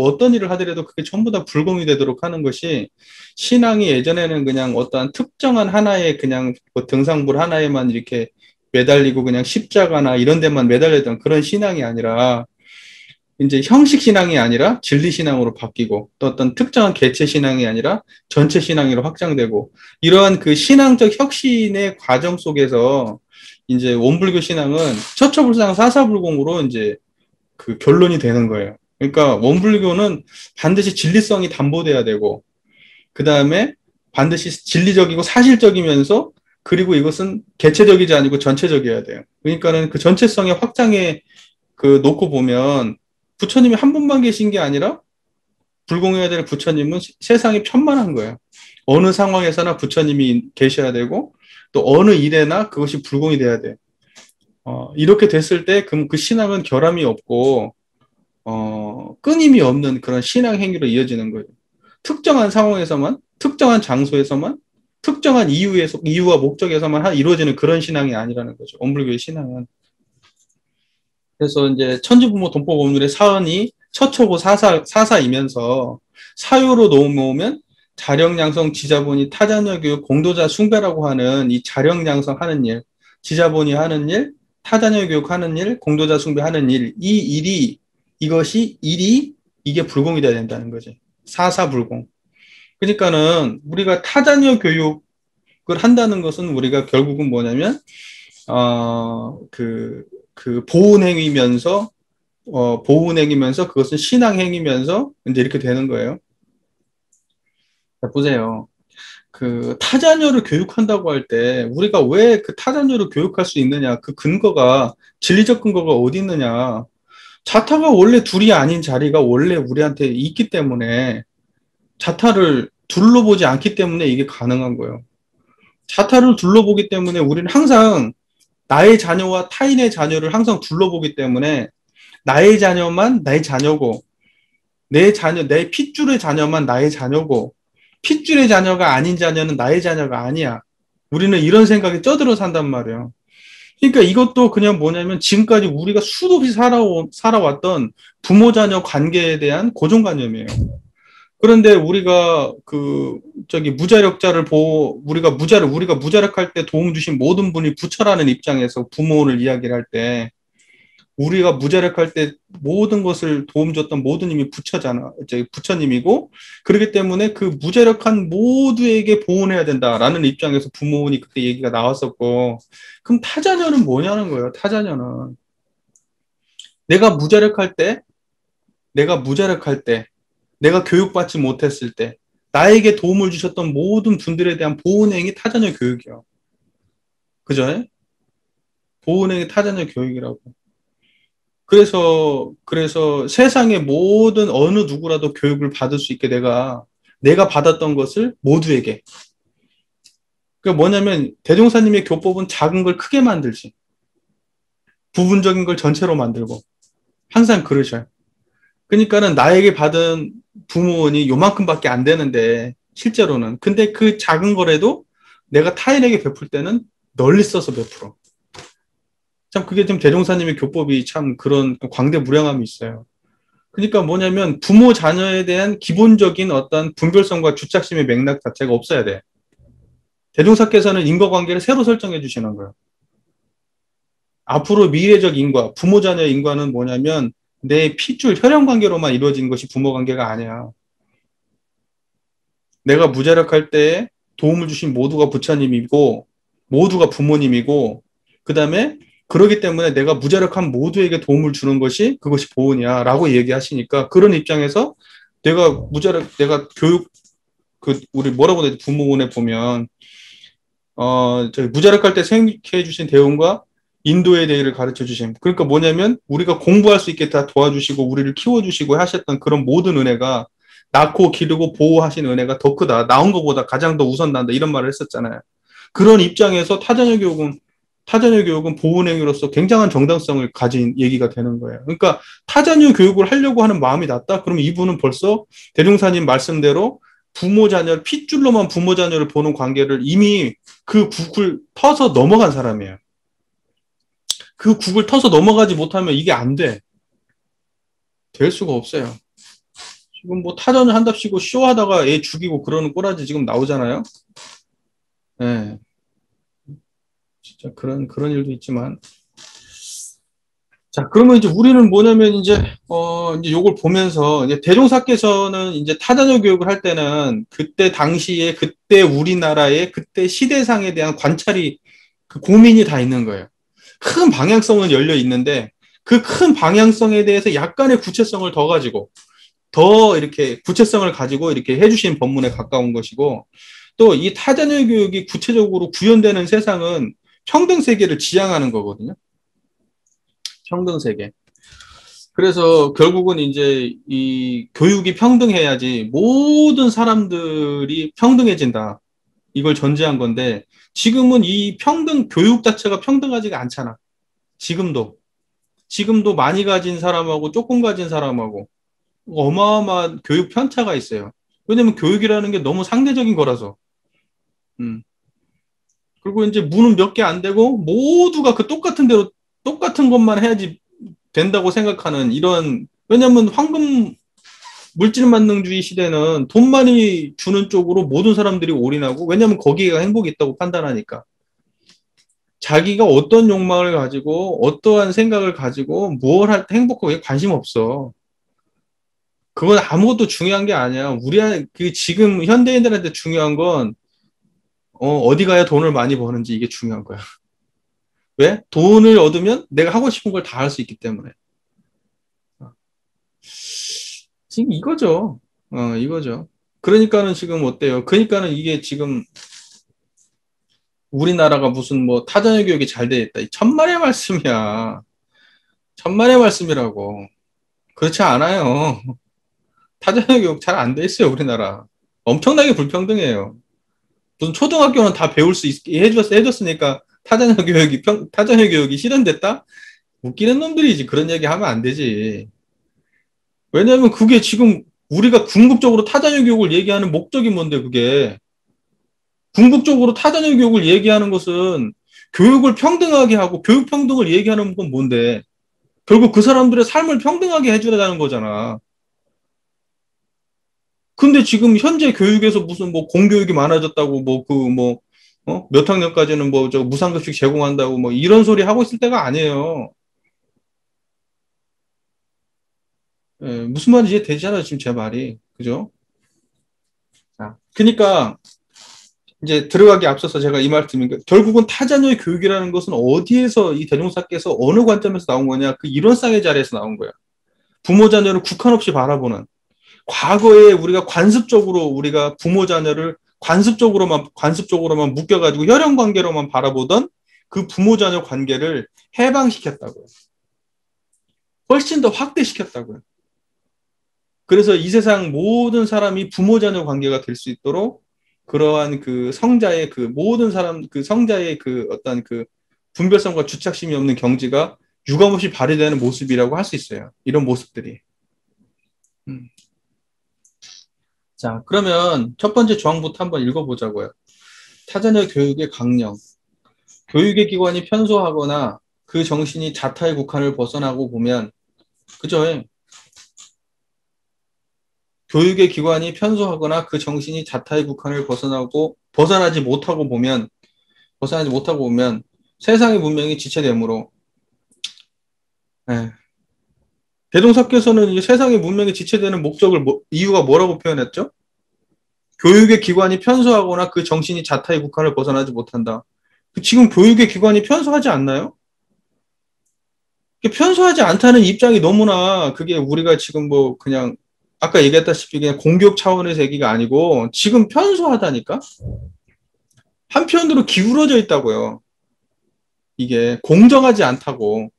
어떤 일을 하더라도 그게 전부 다 불공이 되도록 하는 것이 신앙이 예전에는 그냥 어떠한 특정한 하나의 그냥 뭐 등상불 하나에만 이렇게 매달리고 그냥 십자가나 이런 데만 매달렸던 그런 신앙이 아니라 이제 형식 신앙이 아니라 진리 신앙으로 바뀌고 또 어떤 특정한 개체 신앙이 아니라 전체 신앙으로 확장되고 이러한 그 신앙적 혁신의 과정 속에서 이제 원불교 신앙은 처처불상 사사불공으로 이제 그 결론이 되는 거예요. 그러니까 원불교는 반드시 진리성이 담보돼야 되고, 그 다음에 반드시 진리적이고 사실적이면서, 그리고 이것은 개체적이지 아니고 전체적이어야 돼요. 그러니까는 그 전체성의 확장에 그 놓고 보면 부처님이 한 분만 계신 게 아니라 불공해야 될 부처님은 세상이 편만한 거예요. 어느 상황에서나 부처님이 계셔야 되고, 또 어느 일에나 그것이 불공이 돼야 돼. 이렇게 됐을 때, 그럼 그 신앙은 결함이 없고, 끊임이 없는 그런 신앙 행위로 이어지는 거예요. 특정한 상황에서만, 특정한 장소에서만, 특정한 이유와 목적에서만 이루어지는 그런 신앙이 아니라는 거죠. 원불교의 신앙은. 그래서 이제 천지부모 동법원율의 사언이 처초고 사사이면서 사유로 놓으면 자력양성 지자본이 타자녀 교육 공도자 숭배라고 하는 이 자력양성 하는 일, 지자본이 하는 일, 타자녀 교육 하는 일, 공도자 숭배하는 일, 이게 불공이 돼야 된다는 거지. 사사불공. 그러니까는 우리가 타자녀 교육을 한다는 것은 우리가 결국은 뭐냐면 보훈행위면서 보훈행위면서 그것은 신앙행위면서 이제 이렇게 되는 거예요. 자, 보세요. 그 타자녀를 교육한다고 할 때 우리가 왜 그 타자녀를 교육할 수 있느냐? 그 근거가 진리적 근거가 어디 있느냐? 자타가 원래 둘이 아닌 자리가 원래 우리한테 있기 때문에 자타를 둘러보지 않기 때문에 이게 가능한 거예요. 자타를 둘러보기 때문에 우리는 항상 나의 자녀와 타인의 자녀를 항상 둘러보기 때문에 나의 자녀만 나의 자녀고 내 자녀, 내 핏줄의 자녀만 나의 자녀고 핏줄의 자녀가 아닌 자녀는 나의 자녀가 아니야. 우리는 이런 생각에 쪄들어 산단 말이에요. 그러니까 이것도 그냥 뭐냐면 지금까지 우리가 수도 없이 살아왔던 부모 자녀 관계에 대한 고정관념이에요. 그런데 우리가 무자력자를 우리가 무자력할 때 도움 주신 모든 분이 부처라는 입장에서 부모를 이야기를 할 때 우리가 무자력할 때 모든 것을 도움 줬던 모든 힘이 부처님이고 그렇기 때문에 그 무자력한 모두에게 보훈해야 된다라는 입장에서 부모니 그때 얘기가 나왔었고 그럼 타자녀는 뭐냐는 거예요. 타자녀는 내가 무자력할 때 내가 교육받지 못했을 때 나에게 도움을 주셨던 모든 분들에 대한 보훈행위 타자녀 교육이요. 그죠? 보훈행위 타자녀 교육이라고. 그래서 세상의 모든 어느 누구라도 교육을 받을 수 있게 내가 받았던 것을 모두에게. 그게 뭐냐면 대종사님의 교법은 작은 걸 크게 만들지. 부분적인 걸 전체로 만들고. 항상 그러셔요. 그러니까는 나에게 받은 부모원이 요만큼밖에 안 되는데 실제로는. 근데 그 작은 거라도 내가 타인에게 베풀 때는 널리 써서 베풀어. 참 그게 좀 대종사님의 교법이 참 그런 광대무량함이 있어요. 그러니까 뭐냐면 부모 자녀에 대한 기본적인 어떤 분별성과 주착심의 맥락 자체가 없어야 돼. 대종사께서는 인과관계를 새로 설정해 주시는 거예요. 앞으로 미래적 인과, 부모 자녀 인과는 뭐냐면 내 핏줄 혈연 관계로만 이루어진 것이 부모 관계가 아니야. 내가 무자력할 때 도움을 주신 모두가 부처님이고 모두가 부모님이고 그다음에 그러기 때문에 내가 무자력한 모두에게 도움을 주는 것이 그것이 보은이야 라고 얘기하시니까 그런 입장에서 내가 교육 우리 뭐라고 해야 되지 부모원에 보면 저희 무자력할 때 생각해 주신 대운과 인도에 대해를 가르쳐 주신. 그러니까 뭐냐면 우리가 공부할 수 있게 다 도와주시고 우리를 키워주시고 하셨던 그런 모든 은혜가 낳고 기르고 보호하신 은혜가 더 크다. 나온 것보다 가장 더 우선난다. 이런 말을 했었잖아요. 그런 입장에서 타자녀 교육은 보훈행위로서 굉장한 정당성을 가진 얘기가 되는 거예요. 그러니까 타자녀 교육을 하려고 하는 마음이 났다? 그러면 이분은 벌써 대종사님 말씀대로 부모 자녀, 핏줄로만 부모 자녀를 보는 관계를 이미 그 국을 터서 넘어간 사람이에요. 그 국을 터서 넘어가지 못하면 이게 안 돼. 될 수가 없어요. 지금 뭐 타전을 한답시고 쇼하다가 애 죽이고 그러는 꼬라지 지금 나오잖아요. 네. 진짜 그런 일도 있지만. 자, 그러면 이제 우리는 뭐냐면 이제 요걸 보면서 이제 대종사께서는 이제 타자녀 교육을 할 때는 그때 당시에 그때 우리나라의 그때 시대상에 대한 관찰이 그 고민이 다 있는 거예요. 큰 방향성은 열려 있는데 그 큰 방향성에 대해서 약간의 구체성을 더 가지고 더 이렇게 구체성을 가지고 이렇게 해주신 법문에 가까운 것이고 또 이 타자녀 교육이 구체적으로 구현되는 세상은 평등 세계를 지향하는 거거든요. 평등 세계. 그래서 결국은 이제 이 교육이 평등해야지 모든 사람들이 평등해진다. 이걸 전제한 건데 지금은 이 평등 교육 자체가 평등하지가 않잖아. 지금도 많이 가진 사람하고 조금 가진 사람하고 어마어마한 교육 편차가 있어요. 왜냐면 교육이라는 게 너무 상대적인 거라서. 음. 그리고 이제 문은 몇 개 안 되고 모두가 그 똑같은 대로 똑같은 것만 해야지 된다고 생각하는 이런 왜냐면 황금 물질 만능주의 시대는 돈 많이 주는 쪽으로 모든 사람들이 올인하고 왜냐면 거기가 행복이 있다고 판단하니까 자기가 어떤 욕망을 가지고 어떠한 생각을 가지고 무엇을 할 때 행복하고 관심 없어. 그건 아무것도 중요한 게 아니야. 그 지금 현대인들한테 중요한 건 어디 가야 돈을 많이 버는지 이게 중요한 거야. 왜? 돈을 얻으면 내가 하고 싶은 걸 다 할 수 있기 때문에. 지금 이거죠. 이거죠. 그러니까는 지금 어때요? 그러니까는 이게 지금 우리나라가 무슨 뭐 타자녀 교육이 잘 돼 있다. 천만의 말씀이야. 천만의 말씀이라고. 그렇지 않아요. 타자녀 교육 잘 안 돼 있어요, 우리나라. 엄청나게 불평등해요. 무슨 초등학교는 다 배울 수 있게 해줬으니까 타자녀 교육이 실현됐다? 웃기는 놈들이지. 그런 얘기 하면 안 되지. 왜냐면 그게 지금 우리가 궁극적으로 타자녀 교육을 얘기하는 목적이 뭔데, 그게. 궁극적으로 타자녀 교육을 얘기하는 것은 교육을 평등하게 하고 교육 평등을 얘기하는 건 뭔데? 결국 그 사람들의 삶을 평등하게 해주려는 거잖아. 근데 지금 현재 교육에서 무슨 뭐 공교육이 많아졌다고 몇 학년까지는 뭐 저 무상급식 제공한다고 뭐 이런 소리 하고 있을 때가 아니에요. 예, 무슨 말인지 이해되잖아요, 지금 제 말이. 그죠? 자, 그러니까 이제 들어가기 앞서서 제가 이 말씀인 게 결국은 타자녀의 교육이라는 것은 어디에서 이 대종사께서 어느 관점에서 나온 거냐? 그 이론상의 자리에서 나온 거야. 부모 자녀를 국한 없이 바라보는 과거에 우리가 부모 자녀를 관습적으로만 묶여가지고 혈연 관계로만 바라보던 그 부모 자녀 관계를 해방시켰다고요. 훨씬 더 확대시켰다고요. 그래서 이 세상 모든 사람이 부모 자녀 관계가 될 수 있도록 그러한 그 성자의 그 모든 사람 그 성자의 그 어떤 그 분별성과 주착심이 없는 경지가 유감없이 발휘되는 모습이라고 할 수 있어요. 이런 모습들이. 음. 자, 그러면 첫 번째 조항부터 한번 읽어보자고요. 타자녀 교육의 강령. 교육의 기관이 편소하거나 그 정신이 자타의 국한을 벗어나고 보면, 그죠? 교육의 기관이 편소하거나 그 정신이 자타의 국한을 벗어나지 못하고 보면 세상의 문명이 지체되므로, 예. 대종사께서는 이 세상의 문명이 지체되는 이유가 뭐라고 표현했죠? 교육의 기관이 편소하거나 그 정신이 자타의 국한을 벗어나지 못한다. 지금 교육의 기관이 편소하지 않나요? 편소하지 않다는 입장이 너무나 그게 우리가 지금 뭐 그냥 아까 얘기했다시피 그냥 공교육 차원에서 얘기가 아니고 지금 편소하다니까? 한편으로 기울어져 있다고요. 이게 공정하지 않다고.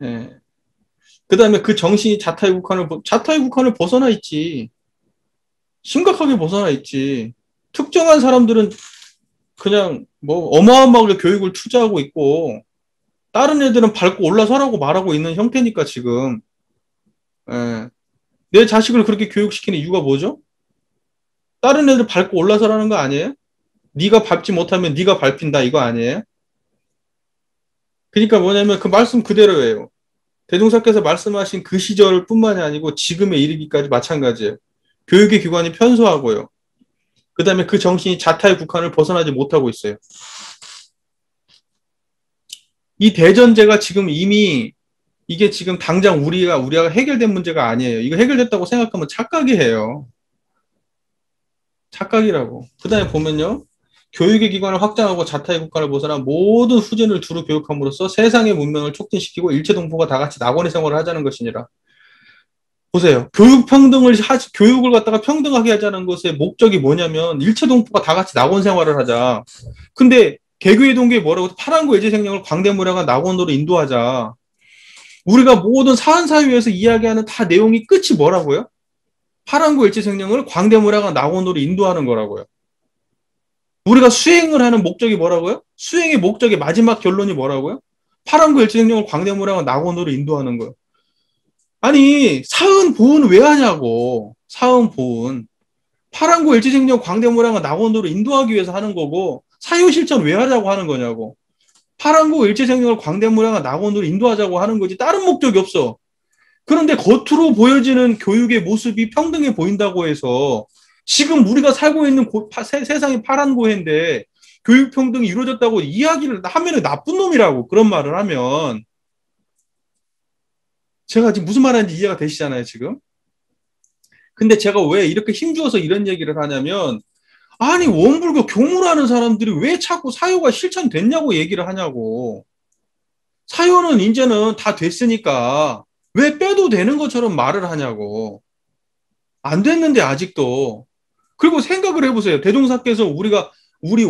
예. 그 다음에 그 정신이 자타의 국한을 벗어나 있지. 심각하게 벗어나 있지. 특정한 사람들은 그냥 뭐 어마어마하게 교육을 투자하고 있고, 다른 애들은 밟고 올라서라고 말하고 있는 형태니까 지금. 예. 내 자식을 그렇게 교육시키는 이유가 뭐죠? 다른 애들 밟고 올라서라는 거 아니에요? 네가 밟지 못하면 네가 밟힌다 이거 아니에요? 그러니까 뭐냐면 그 말씀 그대로예요. 대종사께서 말씀하신 그 시절뿐만이 아니고 지금에 이르기까지 마찬가지예요. 교육의 기관이 편소하고요. 그 다음에 그 정신이 자타의 국한을 벗어나지 못하고 있어요. 이 대전제가 지금 이미 이게 지금 당장 우리가 해결된 문제가 아니에요. 이거 해결됐다고 생각하면 착각이에요. 착각이라고. 그 다음에 보면요. 교육의 기관을 확장하고 자타의 국가를 벗어나 모든 후진을 두루 교육함으로써 세상의 문명을 촉진시키고 일체 동포가 다 같이 낙원의 생활을 하자는 것이니라. 보세요. 교육을 갖다가 평등하게 하자는 것의 목적이 뭐냐면 일체 동포가 다 같이 낙원 생활을 하자. 근데 개교의 동기에 뭐라고 파란고 예제 생명을 광대무량한 낙원으로 인도하자. 우리가 모든 사안사유에서 이야기하는 다 내용이 끝이 뭐라고요? 파란고 일체 생명을 광대무량한 낙원으로 인도하는 거라고요. 우리가 수행을 하는 목적이 뭐라고요? 수행의 목적의 마지막 결론이 뭐라고요? 파란구 일체생명을 광대무량한 낙원으로 인도하는 거예요. 아니 사은 보은 왜 하냐고. 사은 보은 파란구 일체생명 광대무량한 낙원으로 인도하기 위해서 하는 거고 사유실천 왜 하자고 하는 거냐고. 파란구 일체생명을 광대무량한 낙원으로 인도하자고 하는 거지 다른 목적이 없어. 그런데 겉으로 보여지는 교육의 모습이 평등해 보인다고 해서 지금 우리가 살고 있는 세상이 파란 고해인데 교육 평등이 이루어졌다고 이야기를 하면 나쁜 놈이라고 그런 말을 하면 제가 지금 무슨 말하는지 이해가 되시잖아요, 지금. 근데 제가 왜 이렇게 힘주어서 이런 얘기를 하냐면 아니 원불교 교무라는 사람들이 왜 자꾸 사유가 실천됐냐고 얘기를 하냐고. 사유는 이제는 다 됐으니까 왜 빼도 되는 것처럼 말을 하냐고. 안 됐는데 아직도. 그리고 생각을 해보세요. 대종사께서 우리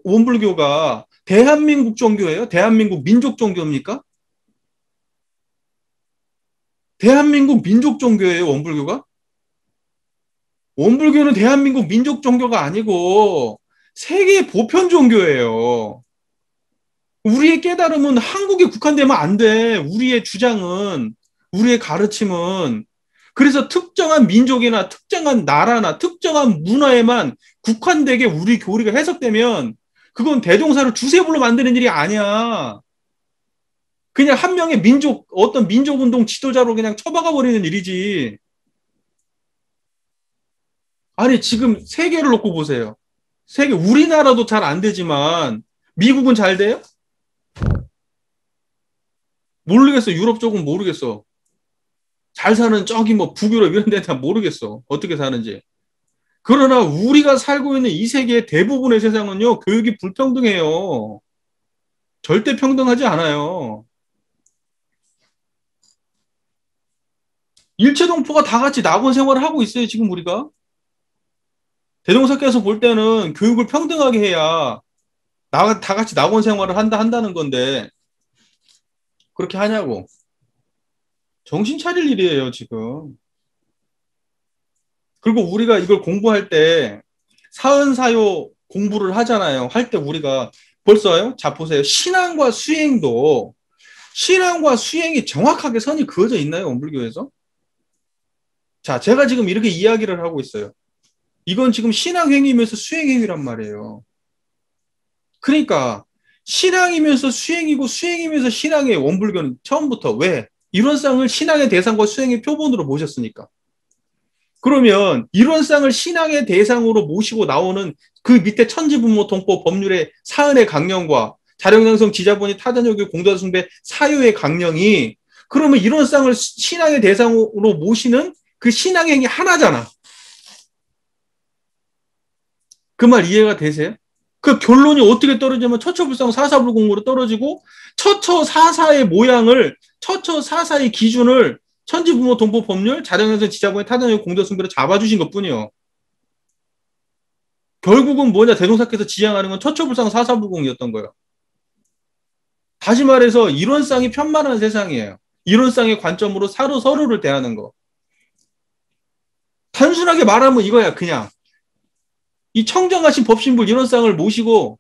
원불교가 대한민국 종교예요? 대한민국 민족 종교입니까? 대한민국 민족 종교예요, 원불교가? 원불교는 대한민국 민족 종교가 아니고 세계 보편 종교예요. 우리의 깨달음은 한국에 국한되면 안 돼. 우리의 주장은, 우리의 가르침은. 그래서 특정한 민족이나 특정한 나라나 특정한 문화에만 국한되게 우리 교리가 해석되면 그건 대종사를 주세불로 만드는 일이 아니야. 그냥 한 명의 어떤 민족운동 지도자로 그냥 처박아 버리는 일이지. 아니, 지금 세계를 놓고 보세요. 우리나라도 잘 안 되지만 미국은 잘 돼요? 모르겠어. 유럽 쪽은 모르겠어. 잘 사는 저기 뭐 북유럽 이런 데는 다 모르겠어. 어떻게 사는지. 그러나 우리가 살고 있는 이 세계의 대부분의 세상은요, 교육이 불평등해요. 절대 평등하지 않아요. 일체동포가 다 같이 낙원 생활을 하고 있어요, 지금 우리가. 대종사께서 볼 때는 교육을 평등하게 해야 다 같이 낙원 생활을 한다는 건데, 그렇게 하냐고. 정신 차릴 일이에요, 지금. 그리고 우리가 이걸 공부할 때 사은사요 공부를 하잖아요. 할 때 우리가 벌써요? 자, 보세요. 신앙과 수행이 정확하게 선이 그어져 있나요? 원불교에서? 자, 제가 지금 이렇게 이야기를 하고 있어요. 이건 지금 신앙행위면서 수행행위란 말이에요. 그러니까 신앙이면서 수행이고 수행이면서 신앙의 원불교는 처음부터 왜? 이론상을 신앙의 대상과 수행의 표본으로 모셨으니까. 그러면 이론상을 신앙의 대상으로 모시고 나오는 그 밑에 천지분모 통법 법률의 사은의 강령과 자령양성 지자본이 타단요교 공자숭배 사유의 강령이 그러면 이론상을 신앙의 대상으로 모시는 그 신앙행위 하나잖아. 그 말 이해가 되세요? 그 결론이 어떻게 떨어지냐면 처처불상 사사불공으로 떨어지고 처처사사의 모양을 처처사사의 기준을 천지부모 동법 법률 자령에서 지자본의 타단의 공덕승배로 잡아주신 것뿐이요. 결국은 뭐냐, 대동사께서 지향하는 건 처처불상 사사부공이었던 거예요. 다시 말해서 이론상이 편만한 세상이에요. 이론상의 관점으로 서로를 대하는 거. 단순하게 말하면 이거야. 그냥 이 청정하신 법신불 이론상을 모시고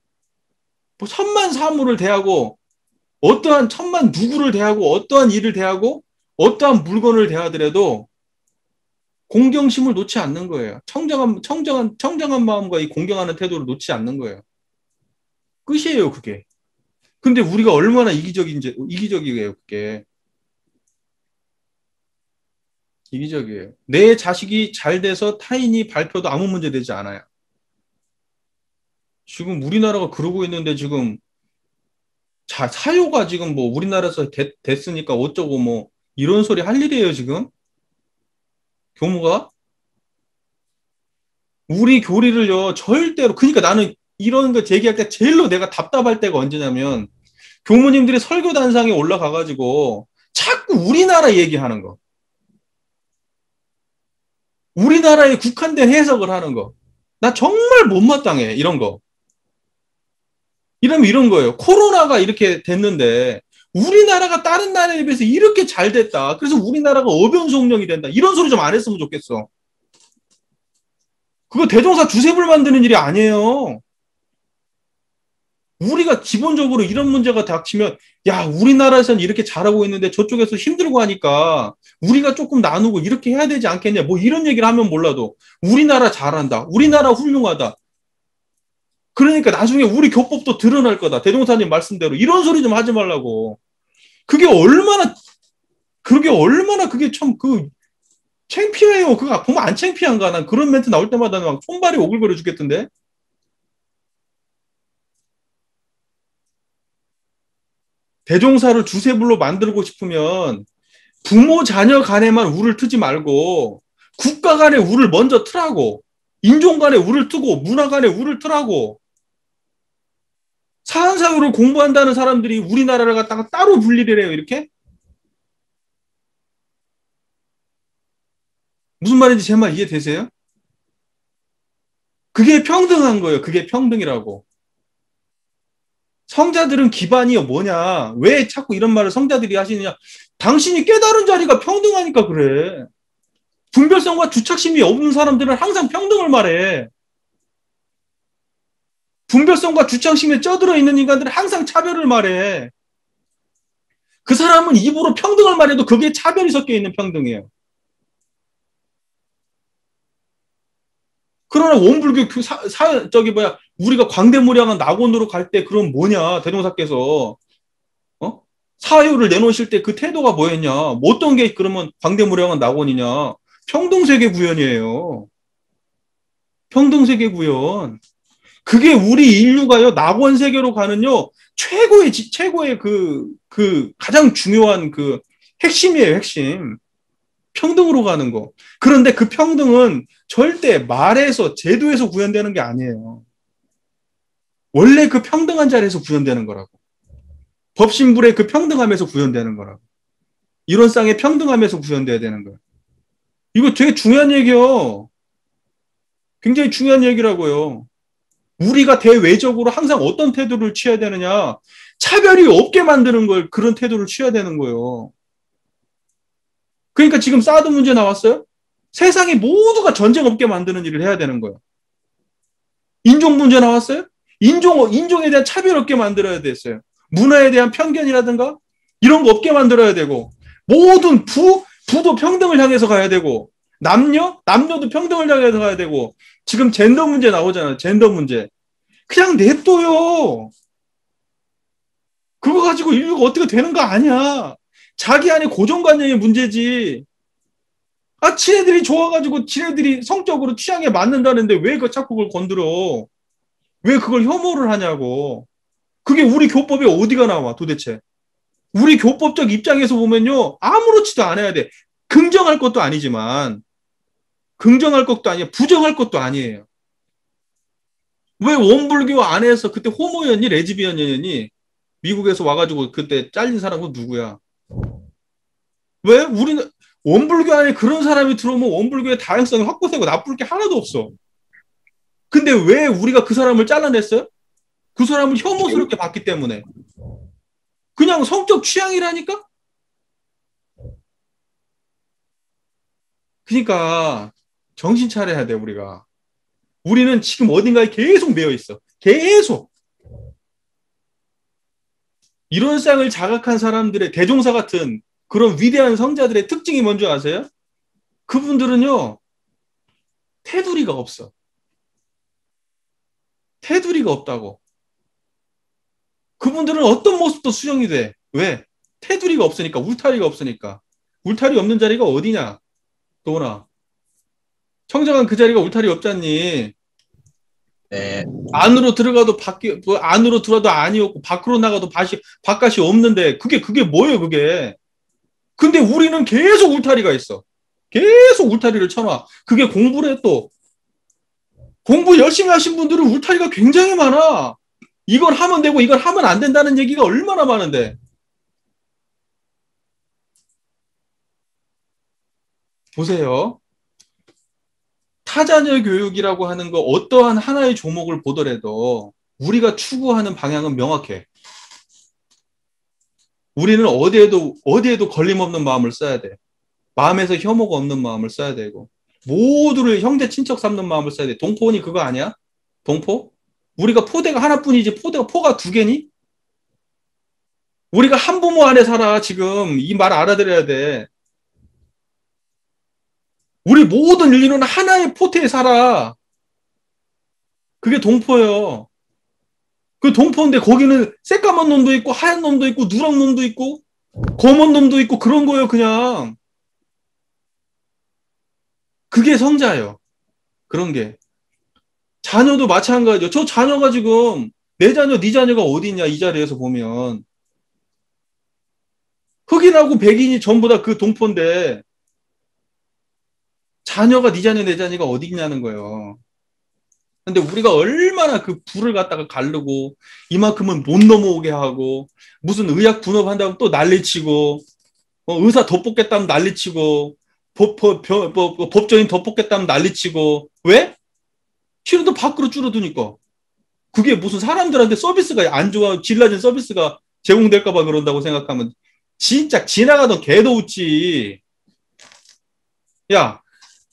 뭐 천만 사물을 대하고 어떠한 천만 누구를 대하고 어떠한 일을 대하고 어떠한 물건을 대하더라도 공경심을 놓지 않는 거예요. 청정한 마음과 이 공경하는 태도를 놓지 않는 거예요. 끝이에요, 그게. 근데 우리가 얼마나 이기적이에요, 그게. 이기적이에요. 내 자식이 잘 돼서 타인이 발표도 아무 문제 되지 않아요. 지금 우리나라가 그러고 있는데 지금 사유가 지금 뭐 우리나라에서 됐으니까 어쩌고 뭐 이런 소리 할 일이에요, 지금? 교무가? 우리 교리를요, 절대로, 그러니까 나는 이런 거 제기할 때 제일로 내가 답답할 때가 언제냐면 교무님들이 설교단상에 올라가가지고 자꾸 우리나라 얘기하는 거. 우리나라에 국한된 해석을 하는 거. 나 정말 못마땅해, 이런 거. 이러면 이런 거예요. 코로나가 이렇게 됐는데 우리나라가 다른 나라에 비해서 이렇게 잘 됐다. 그래서 우리나라가 어변송령이 된다. 이런 소리 좀 안 했으면 좋겠어. 그거 대종사 주세불 만드는 일이 아니에요. 우리가 기본적으로 이런 문제가 닥치면 야, 우리나라에서는 이렇게 잘하고 있는데 저쪽에서 힘들고 하니까 우리가 조금 나누고 이렇게 해야 되지 않겠냐. 뭐 이런 얘기를 하면 몰라도 우리나라 잘한다. 우리나라 훌륭하다. 그러니까 나중에 우리 교법도 드러날 거다. 대종사님 말씀대로. 이런 소리 좀 하지 말라고. 그게 얼마나 그게 참 창피해요. 그거 보면 안 창피한가? 난 그런 멘트 나올 때마다 막 손발이 오글거려 죽겠던데. 대종사를 주세불로 만들고 싶으면 부모 자녀 간에만 우를 트지 말고 국가 간에 우를 먼저 트라고. 인종 간에 우를 트고 문화 간에 우를 트라고. 사한사회를 공부한다는 사람들이 우리나라를 갖다가 따로 분리를 해요. 이렇게? 무슨 말인지 제 말 이해되세요? 그게 평등한 거예요. 그게 평등이라고. 성자들은 기반이 뭐냐? 왜 자꾸 이런 말을 성자들이 하시느냐? 당신이 깨달은 자리가 평등하니까 그래. 분별성과 주착심이 없는 사람들은 항상 평등을 말해. 분별성과 주착심에 쩌들어 있는 인간들은 항상 차별을 말해. 그 사람은 입으로 평등을 말해도 그게 차별이 섞여 있는 평등이에요. 그러나 원불교 우리가 광대무량한 낙원으로 갈 때 그럼 뭐냐, 대종사께서 사유를 내놓으실 때 그 태도가 뭐였냐? 뭐 어떤 게 그러면 광대무량한 낙원이냐? 평등세계 구현이에요. 평등세계 구현. 그게 우리 인류가요, 낙원 세계로 가는요, 최고의 가장 중요한 핵심이에요, 핵심. 평등으로 가는 거. 그런데 그 평등은 절대 말에서, 제도에서 구현되는 게 아니에요. 원래 그 평등한 자리에서 구현되는 거라고. 법신불의 그 평등함에서 구현되는 거라고. 이론상의 평등함에서 구현돼야 되는 거예요. 이거 되게 중요한 얘기요. 굉장히 중요한 얘기라고요. 우리가 대외적으로 항상 어떤 태도를 취해야 되느냐. 차별이 없게 만드는 걸, 그런 태도를 취해야 되는 거예요. 그러니까 지금 사드 문제 나왔어요? 세상이 모두가 전쟁 없게 만드는 일을 해야 되는 거예요. 인종 문제 나왔어요? 인종에 대한 차별 없게 만들어야 됐어요. 문화에 대한 편견이라든가 이런 거 없게 만들어야 되고, 모든 부도 평등을 향해서 가야 되고, 남녀도 평등을 향해서 가야 되고, 지금 젠더 문제 나오잖아요. 젠더 문제. 그냥 냅둬요. 그거 가지고 인류가 어떻게 되는 거 아니야. 자기 안에 고정관념의 문제지. 지네들이 좋아가지고 지네들이 성적으로 취향에 맞는다는데 왜 자꾸 그걸 건드려. 왜 그걸 혐오를 하냐고. 그게 우리 교법에 어디가 나와 도대체. 우리 교법적 입장에서 보면요, 아무렇지도 않아야 돼. 긍정할 것도 아니지만, 긍정할 것도 아니에요. 부정할 것도 아니에요. 왜 원불교 안에서 그때 호모였니? 레즈비언이었니? 미국에서 와가지고 그때 잘린 사람은 누구야? 왜? 우리는 원불교 안에 그런 사람이 들어오면 원불교의 다양성이 확보되고 나쁠 게 하나도 없어. 근데 왜 우리가 그 사람을 잘라냈어요? 그 사람을 혐오스럽게 봤기 때문에. 그냥 성적 취향이라니까? 그러니까 정신 차려야 돼, 우리가. 우리는 지금 어딘가에 계속 매여 있어. 계속. 이런 쌍을 자각한 사람들의 대종사 같은 그런 위대한 성자들의 특징이 뭔지 아세요? 그분들은요, 테두리가 없어. 테두리가 없다고. 그분들은 어떤 모습도 수용이 돼. 왜? 테두리가 없으니까, 울타리가 없으니까. 울타리 없는 자리가 어디냐? 도훈아. 청정한 그 자리가 울타리 없잖니. 네. 안으로 들어가도 안으로 들어도 아니었고, 밖으로 나가도 바깥이 없는데, 그게 뭐예요, 그게? 근데 우리는 계속 울타리가 있어. 계속 울타리를 쳐놔. 그게 공부를 해 또. 공부 열심히 하신 분들은 울타리가 굉장히 많아. 이걸 하면 되고 이걸 하면 안 된다는 얘기가 얼마나 많은데. 보세요. 타자녀 교육이라고 하는 거 어떠한 하나의 종목을 보더라도 우리가 추구하는 방향은 명확해. 우리는 어디에도 걸림없는 마음을 써야 돼. 마음에서 혐오가 없는 마음을 써야 되고 모두를 형제 친척 삼는 마음을 써야 돼. 동포니 그거 아니야? 동포? 우리가 포대가 하나뿐이지 포가 두 개니? 우리가 한 부모 안에 살아. 지금 이 말 알아들어야 돼. 우리 모든 인류는 하나의 포대에 살아. 그게 동포예요. 그 동포인데 거기는 새까만 놈도 있고 하얀 놈도 있고 누런 놈도 있고 검은 놈도 있고 그런 거예요. 그냥. 그게 성자예요. 그런 게. 자녀도 마찬가지죠. 저 자녀가 지금 내 자녀, 네 자녀가 어디 있냐 이 자리에서 보면 흑인하고 백인이 전부 다 그 동포인데 자녀가 네 자녀, 내 자녀가 어디 있냐는 거예요. 근데 우리가 얼마나 그 불을 갖다가 가르고 이만큼은 못 넘어오게 하고 무슨 의학 분업한다고 또 난리치고 의사 더 뽑겠다면 난리치고 법조인 더 뽑겠다면 난리치고 왜? 치료도 밖으로 줄어드니까. 그게 무슨 사람들한테 서비스가 안 좋아, 질 낮은 서비스가 제공될까봐 그런다고 생각하면 진짜 지나가던 개도 웃지. 야,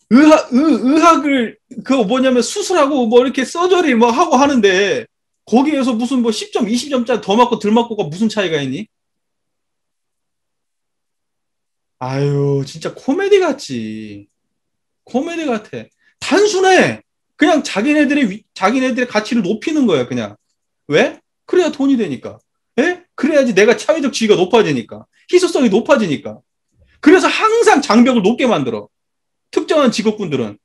의학을, 그거 뭐냐면 수술하고 뭐 이렇게 서저리 뭐 하고 하는데 거기에서 무슨 뭐 10점, 20점짜리 더 맞고 덜 맞고가 무슨 차이가 있니? 아유, 진짜 코미디 같지. 코미디 같아. 단순해. 그냥 자기네들의 가치를 높이는 거야, 그냥. 왜? 그래야 돈이 되니까. 예? 그래야지 내가 사회적 지위가 높아지니까. 희소성이 높아지니까. 그래서 항상 장벽을 높게 만들어. 특정한 직업군들은.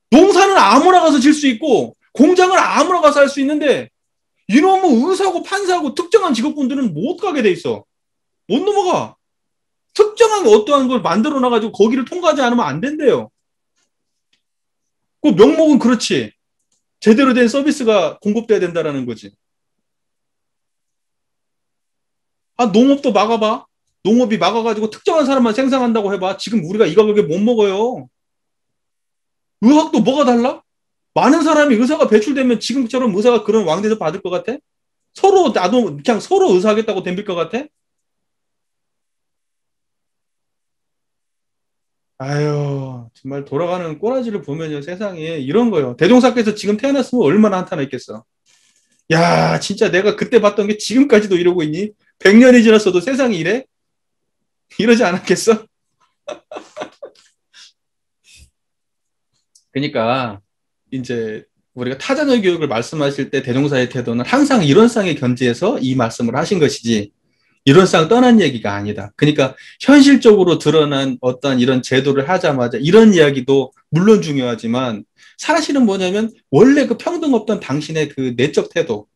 농사는 아무나 가서 질 수 있고, 공장을 아무나 가서 할 수 있는데, 이놈의 의사고 판사고 특정한 직업군들은 못 가게 돼 있어. 못 넘어가. 특정한 어떠한 걸 만들어 놔가지고 거기를 통과하지 않으면 안 된대요. 그 명목은 그렇지. 제대로 된 서비스가 공급돼야 된다라는 거지. 아, 농업도 막아봐. 농업이 막아가지고 특정한 사람만 생산한다고 해봐. 지금 우리가 이 가격에 못 먹어요. 의학도 뭐가 달라? 많은 사람이 의사가 배출되면 지금처럼 의사가 그런 왕대접 받을 것 같아? 나도 그냥 서로 의사하겠다고 덤빌 것 같아? 아유, 정말 돌아가는 꼬라지를 보면요, 세상에 이런 거요. 대종사께서 지금 태어났으면 얼마나 한탄 했겠어. 야, 진짜 내가 그때 봤던 게 지금까지도 이러고 있니? 100년이 지났어도 세상이 이래? 이러지 않았겠어? 그러니까 이제 우리가 타자녀 교육을 말씀하실 때 대종사의 태도는 항상 이런 쌍에 견지해서 이 말씀을 하신 것이지 이런 쌍 떠난 얘기가 아니다. 그러니까 현실적으로 드러난 어떤 이런 제도를 하자마자 이런 이야기도 물론 중요하지만 사실은 뭐냐면 원래 그 평등 없던 당신의 그 내적 태도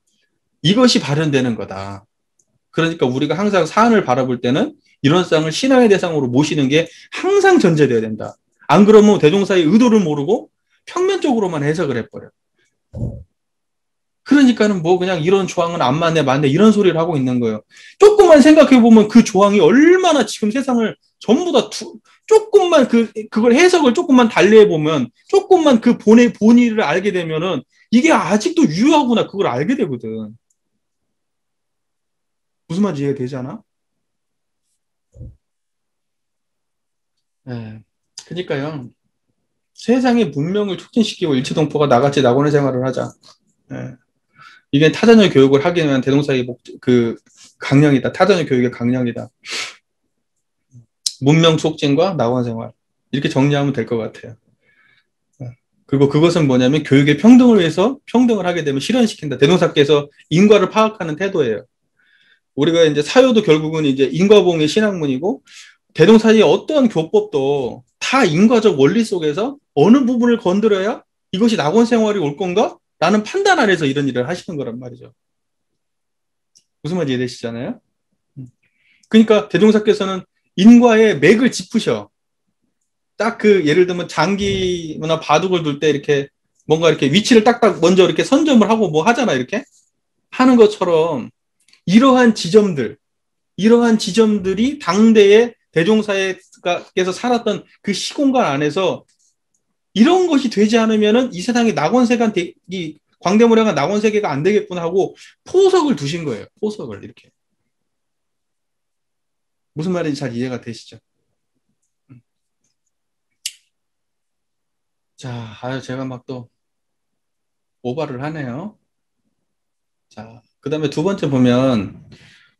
이것이 발현되는 거다. 그러니까 우리가 항상 사안을 바라볼 때는 이런 쌍을 신앙의 대상으로 모시는 게 항상 전제되어야 된다. 안 그러면 대종사의 의도를 모르고 평면적으로만 해석을 해버려. 그러니까는 뭐 그냥 이런 조항은 안 맞네, 맞네, 이런 소리를 하고 있는 거예요. 조금만 생각해보면 그 조항이 얼마나 지금 세상을 전부 다 조금만 그걸 해석을 조금만 달리해보면, 조금만 그 본의를 알게 되면은 이게 아직도 유효하구나, 그걸 알게 되거든. 무슨 말인지 이해되지 않아? 네. 그러니까요. 세상의 문명을 촉진시키고 일치동포가 나같이 낙원의 생활을 하자. 네. 이게 타자녀 교육을 하기 위한 대동사의 강령이다. 타자녀 교육의 강령이다. 문명 촉진과 낙원 생활. 이렇게 정리하면 될 것 같아요. 그리고 그것은 뭐냐면 교육의 평등을 위해서 평등을 하게 되면 실현시킨다. 대동사께서 인과를 파악하는 태도예요. 우리가 이제 사유도 결국은 이제 인과봉의 신학문이고, 대동사의 어떤 교법도 다 인과적 원리 속에서 어느 부분을 건드려야 이것이 낙원 생활이 올 건가? 라는 판단 안에서 이런 일을 하시는 거란 말이죠. 무슨 말인지 이해되시잖아요? 그러니까 대종사께서는 인과의 맥을 짚으셔. 딱 예를 들면 장기나 바둑을 둘 때 이렇게 뭔가 이렇게 위치를 딱딱 먼저 이렇게 선점을 하고 뭐 하잖아, 이렇게. 하는 것처럼 이러한 지점들이 당대의 대종사께서 살았던 그 시공간 안에서 이런 것이 되지 않으면은 이 세상에 이 광대무량한 낙원 세계가 안 되겠구나 하고 포석을 두신 거예요. 포석을 이렇게. 무슨 말인지 잘 이해가 되시죠? 자, 제가 막 또 오바를 하네요. 자, 그 다음에 두 번째 보면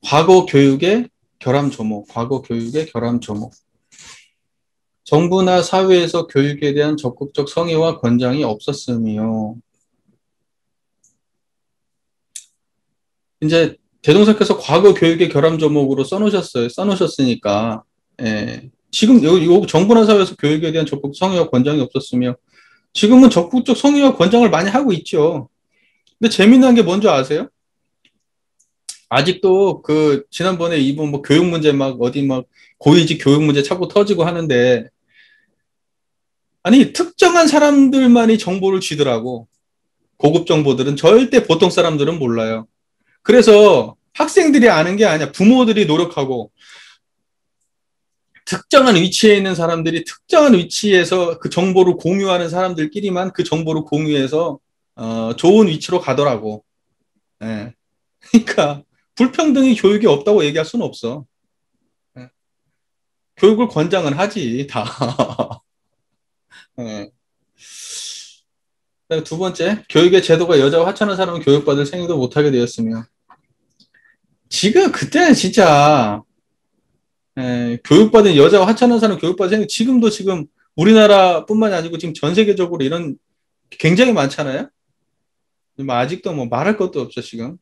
과거 교육의 결함 조목. 정부나 사회에서 교육에 대한 적극적 성의와 권장이 없었음이요. 이제 대동사께서 과거 교육의 결함 조목으로 써놓으셨으니까, 예. 지금 요 정부나 사회에서 교육에 대한 적극적 성의와 권장이 없었으며, 지금은 적극적 성의와 권장을 많이 하고 있죠. 근데 재미난 게 뭔지 아세요? 아직도 지난번에 이분 뭐 교육 문제 어디 고위직 교육 문제 자꾸 터지고 하는데, 아니, 특정한 사람들만이 정보를 쥐더라고. 고급 정보들은 절대 보통 사람들은 몰라요. 그래서 학생들이 아는 게 아니야. 부모들이 노력하고, 특정한 위치에 있는 사람들이 특정한 위치에서 그 정보를 공유하는 사람들끼리만 그 정보를 공유해서 좋은 위치로 가더라고. 예. 그러니까 불평등이 교육이 없다고 얘기할 수는 없어. 예. 교육을 권장은 하지 다. 예. 두 번째, 교육의 제도가 여자와 하찮은 사람은 교육받을 생각도 못하게 되었으며, 지금 그때는 진짜 교육받은 여자와 하찮은 사람 교육받을 생각, 지금 우리나라뿐만이 아니고 지금 전 세계적으로 이런 굉장히 많잖아요. 아직도 뭐 말할 것도 없죠 지금.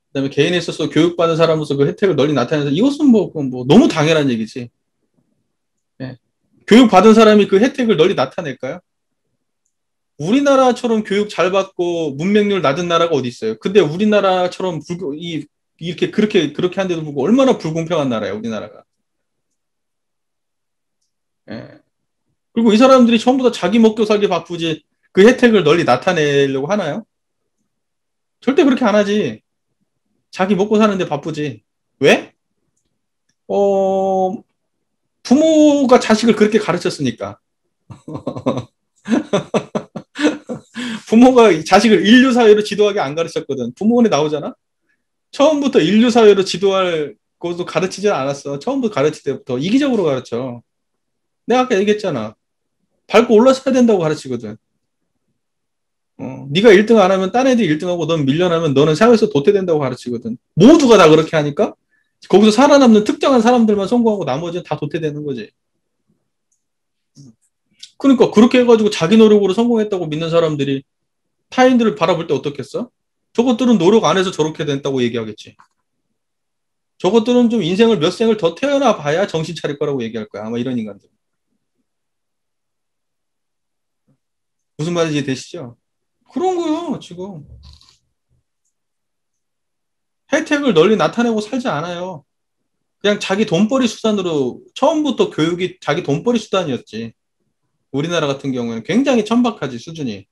그다음에 개인에 있어서 교육받은 사람으로서 그 혜택을 널리 나타내서, 이것은 뭐 너무 당연한 얘기지. 예. 교육받은 사람이 그 혜택을 널리 나타낼까요? 우리나라처럼 교육 잘 받고 문맹률 낮은 나라가 어디 있어요? 근데 우리나라처럼 이렇게 그렇게 한데도 불구하고 얼마나 불공평한 나라예요, 우리나라가. 예. 그리고 이 사람들이 전부 다 자기 먹고 살기 바쁘지 그 혜택을 널리 나타내려고 하나요? 절대 그렇게 안 하지. 자기 먹고 사는데 바쁘지. 왜? 어, 부모가 자식을 그렇게 가르쳤으니까. 부모가 자식을 인류사회로 지도하게 안 가르쳤거든. 부모원에 나오잖아? 처음부터 인류사회로 지도할 것도 가르치지 않았어. 처음부터 가르칠 때부터 이기적으로 가르쳐. 내가 아까 얘기했잖아. 밟고 올라서야 된다고 가르치거든. 네가 1등 안 하면 딴 애들이 1등하고 넌 밀려나면 너는 사회에서 도태된다고 가르치거든. 모두가 다 그렇게 하니까 거기서 살아남는 특정한 사람들만 성공하고 나머지는 다 도태되는 거지. 그러니까 그렇게 해가지고 자기 노력으로 성공했다고 믿는 사람들이 타인들을 바라볼 때 어떻겠어? 저것들은 노력 안 해서 저렇게 됐다고 얘기하겠지. 저것들은 좀 인생을 몇 생을 더 태어나 봐야 정신 차릴 거라고 얘기할 거야. 아마 이런 인간들. 무슨 말인지 되시죠? 그런 거요, 지금. 혜택을 널리 나타내고 살지 않아요. 그냥 자기 돈벌이 수단으로, 처음부터 교육이 자기 돈벌이 수단이었지. 우리나라 같은 경우에는 굉장히 천박하지, 수준이.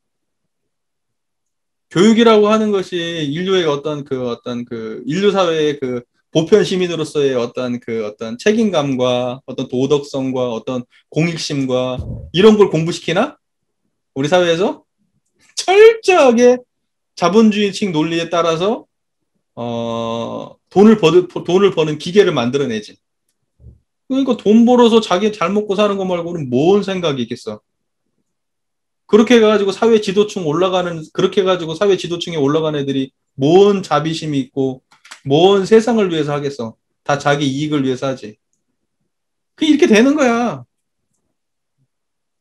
교육이라고 하는 것이 인류의 어떤 그 인류 사회의 그 보편 시민으로서의 어떤 책임감과 어떤 도덕성과 어떤 공익심과 이런 걸 공부시키나? 우리 사회에서 철저하게 자본주의식 논리에 따라서 돈을 버는 기계를 만들어내지. 그러니까 돈 벌어서 자기 잘 먹고 사는 거 말고는 뭔 생각이 있겠어. 그렇게 해가지고 사회 지도층에 올라간 애들이 뭔 자비심이 있고, 뭔 세상을 위해서 하겠어. 다 자기 이익을 위해서 하지. 이렇게 되는 거야.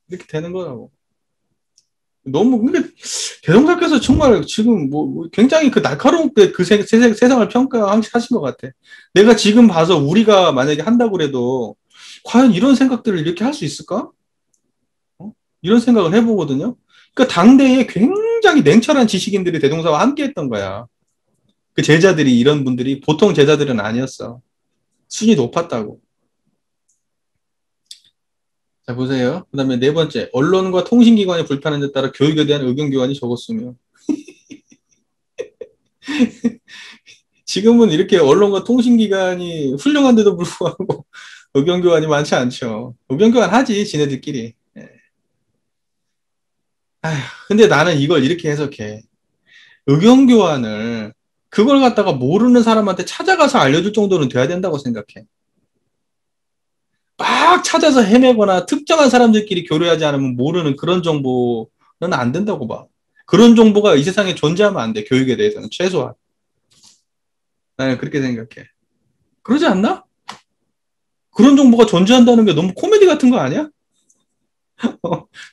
이렇게 되는 거라고. 너무, 근데, 대동사께서 정말 지금 굉장히 그 날카롭게 그 세상을 평가하신 것 같아. 내가 지금 봐서 우리가 만약에 한다고 그래도, 과연 이런 생각들을 이렇게 할 수 있을까? 이런 생각을 해보거든요. 그러니까 당대에 굉장히 냉철한 지식인들이 대동사와 함께 했던 거야. 그 제자들이 이런 분들이 보통 제자들은 아니었어. 순위 높았다고. 자, 보세요. 그 다음에 네 번째, 언론과 통신기관의 불편한 데 따라 교육에 대한 의견교환이 적었으며. 지금은 이렇게 언론과 통신기관이 훌륭한데도 불구하고 의견교환이 많지 않죠. 의견교환 하지, 지네들끼리. 예. 아휴, 근데 나는 이걸 이렇게 해석해. 의견교환을 그걸 갖다가 모르는 사람한테 찾아가서 알려줄 정도는 돼야 된다고 생각해. 막 찾아서 헤매거나 특정한 사람들끼리 교류하지 않으면 모르는 그런 정보는 안 된다고 봐. 그런 정보가 이 세상에 존재하면 안 돼. 교육에 대해서는 최소한. 나는 그렇게 생각해. 그러지 않나? 그런 정보가 존재한다는 게 너무 코미디 같은 거 아니야?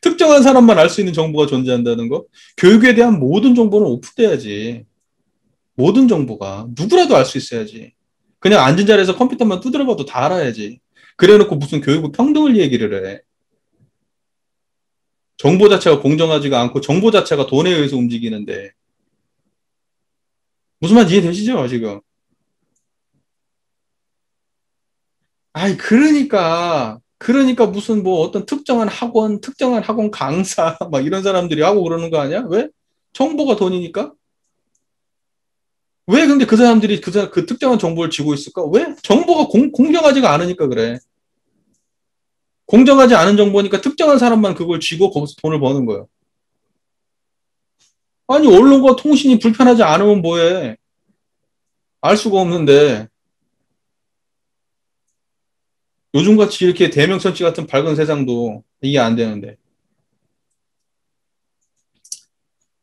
특정한 사람만 알 수 있는 정보가 존재한다는 거? 교육에 대한 모든 정보는 오픈돼야지. 모든 정보가. 누구라도 알 수 있어야지. 그냥 앉은 자리에서 컴퓨터만 두드려봐도 다 알아야지. 그래놓고 무슨 교육부 평등을 얘기를 해. 정보 자체가 공정하지가 않고 정보 자체가 돈에 의해서 움직이는데. 무슨 말인지 이해되시죠, 지금? 아이, 그러니까 무슨 뭐 어떤 특정한 학원 강사, 막 이런 사람들이 하고 그러는 거 아니야? 왜? 정보가 돈이니까? 왜 근데 그 사람들이 그 특정한 정보를 쥐고 있을까? 왜? 정보가 공정하지가 않으니까 그래. 공정하지 않은 정보니까 특정한 사람만 그걸 쥐고 거기서 돈을 버는 거예요. 아니, 언론과 통신이 불편하지 않으면 뭐해? 알 수가 없는데, 요즘같이 이렇게 대명천지 같은 밝은 세상도 이게 안 되는데.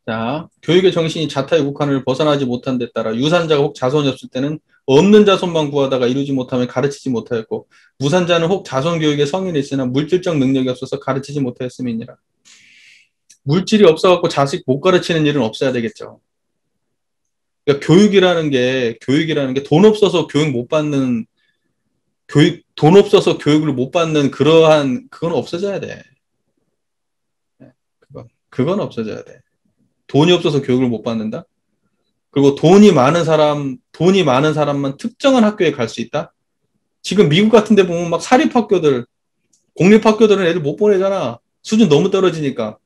자, 교육의 정신이 자타의 국한을 벗어나지 못한 데 따라 유산자가 혹 자손이 없을 때는 없는 자손만 구하다가 이루지 못하면 가르치지 못하였고, 무산자는 혹 자손 교육에 성인이 있으나 물질적 능력이 없어서 가르치지 못하였음이니라. 물질이 없어갖고 자식 못 가르치는 일은 없어야 되겠죠. 그러니까 교육이라는 게 돈 없어서 교육 못 받는, 돈 없어서 교육을 못 받는 그건 없어져야 돼. 그건 없어져야 돼. 돈이 없어서 교육을 못 받는다? 그리고 돈이 많은 사람만 특정한 학교에 갈 수 있다? 지금 미국 같은 데 보면 막 사립학교들, 공립학교들은 애들 못 보내잖아. 수준 너무 떨어지니까.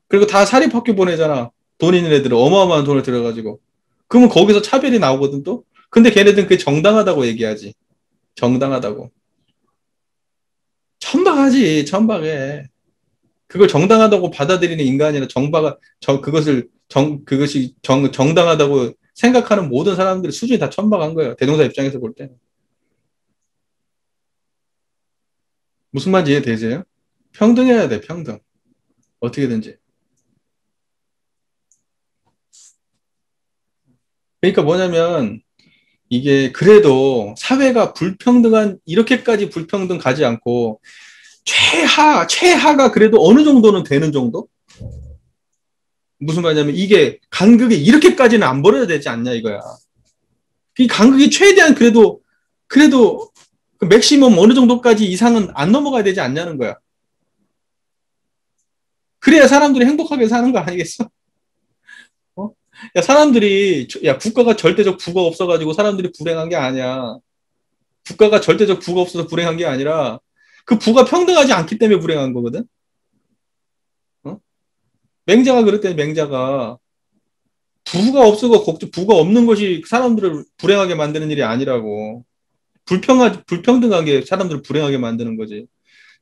그리고 다 사립학교 보내잖아. 돈 있는 애들은 어마어마한 돈을 들여가지고. 그러면 거기서 차별이 나오거든 또? 근데 걔네들은 그게 정당하다고 얘기하지. 정당하다고. 천박하지, 천박해. 그걸 정당하다고 받아들이는 인간이 아니라 그것이 정당하다고 생각하는 모든 사람들의 수준이 다 천박한 거예요. 대동사 입장에서 볼 때는. 무슨 말인지 이해되세요? 평등해야 돼, 평등. 어떻게든지. 그러니까 뭐냐면, 이게 그래도 사회가 이렇게까지 불평등 가지 않고, 최하가 그래도 어느 정도는 되는 정도? 무슨 말이냐면, 이게 간극이 이렇게까지는 안 벌어야 되지 않냐, 이거야. 이 간극이 최대한 그래도 그 맥시멈 어느 정도까지 이상은 안 넘어가야 되지 않냐는 거야. 그래야 사람들이 행복하게 사는 거 아니겠어? 어? 야, 국가가 절대적 부가 없어가지고 사람들이 불행한 게 아니야. 국가가 절대적 부가 없어서 불행한 게 아니라 그 부가 평등하지 않기 때문에 불행한 거거든. 어? 맹자가 그랬대, 맹자가. 부가 없는 것이 사람들을 불행하게 만드는 일이 아니라고. 불평등하게 사람들을 불행하게 만드는 거지.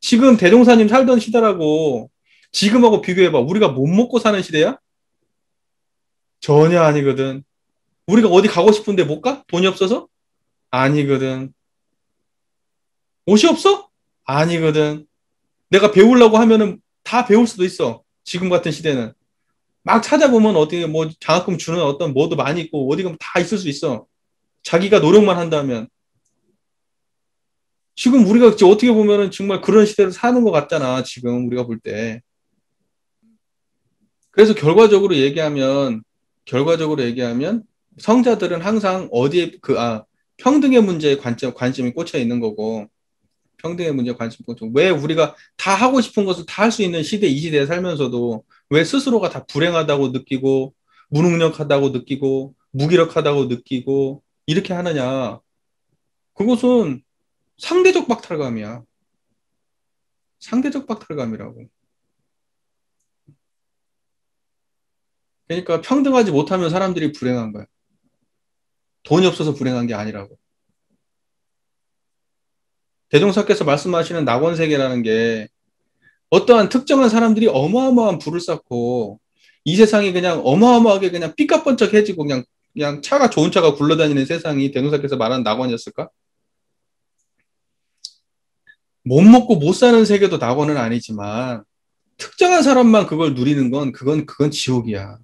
지금 대종사님 살던 시대라고 지금하고 비교해봐. 우리가 못 먹고 사는 시대야? 전혀 아니거든. 우리가 어디 가고 싶은데 못 가? 돈이 없어서? 아니거든. 옷이 없어? 아니거든. 내가 배우려고 하면은 다 배울 수도 있어. 지금 같은 시대는. 막 찾아보면 어떻게 뭐 장학금 주는 어떤 뭐도 많이 있고 어디 가면 다 있을 수 있어. 자기가 노력만 한다면. 지금 우리가 어떻게 보면은 정말 그런 시대를 사는 것 같잖아. 지금 우리가 볼 때. 그래서 결과적으로 얘기하면 성자들은 항상 어디에 평등의 문제에 관심이 꽂혀 있는 거고 평등의 문제에 관심이 꽂혀. 왜 우리가 다 하고 싶은 것을 다 할 수 있는 시대 이 시대에 살면서도 왜 스스로가 다 불행하다고 느끼고 무능력하다고 느끼고 무기력하다고 느끼고 이렇게 하느냐? 그것은 상대적 박탈감이야. 상대적 박탈감이라고. 그러니까 평등하지 못하면 사람들이 불행한 거야. 돈이 없어서 불행한 게 아니라고. 대종사께서 말씀하시는 낙원세계라는 게 어떠한 특정한 사람들이 어마어마한 부를 쌓고 이 세상이 그냥 어마어마하게 그냥 삐까뻔쩍해지고 그냥 좋은 차가 굴러다니는 세상이 대종사께서 말하는 낙원이었을까? 못 먹고 못 사는 세계도 낙원은 아니지만 특정한 사람만 그걸 누리는 그건 지옥이야.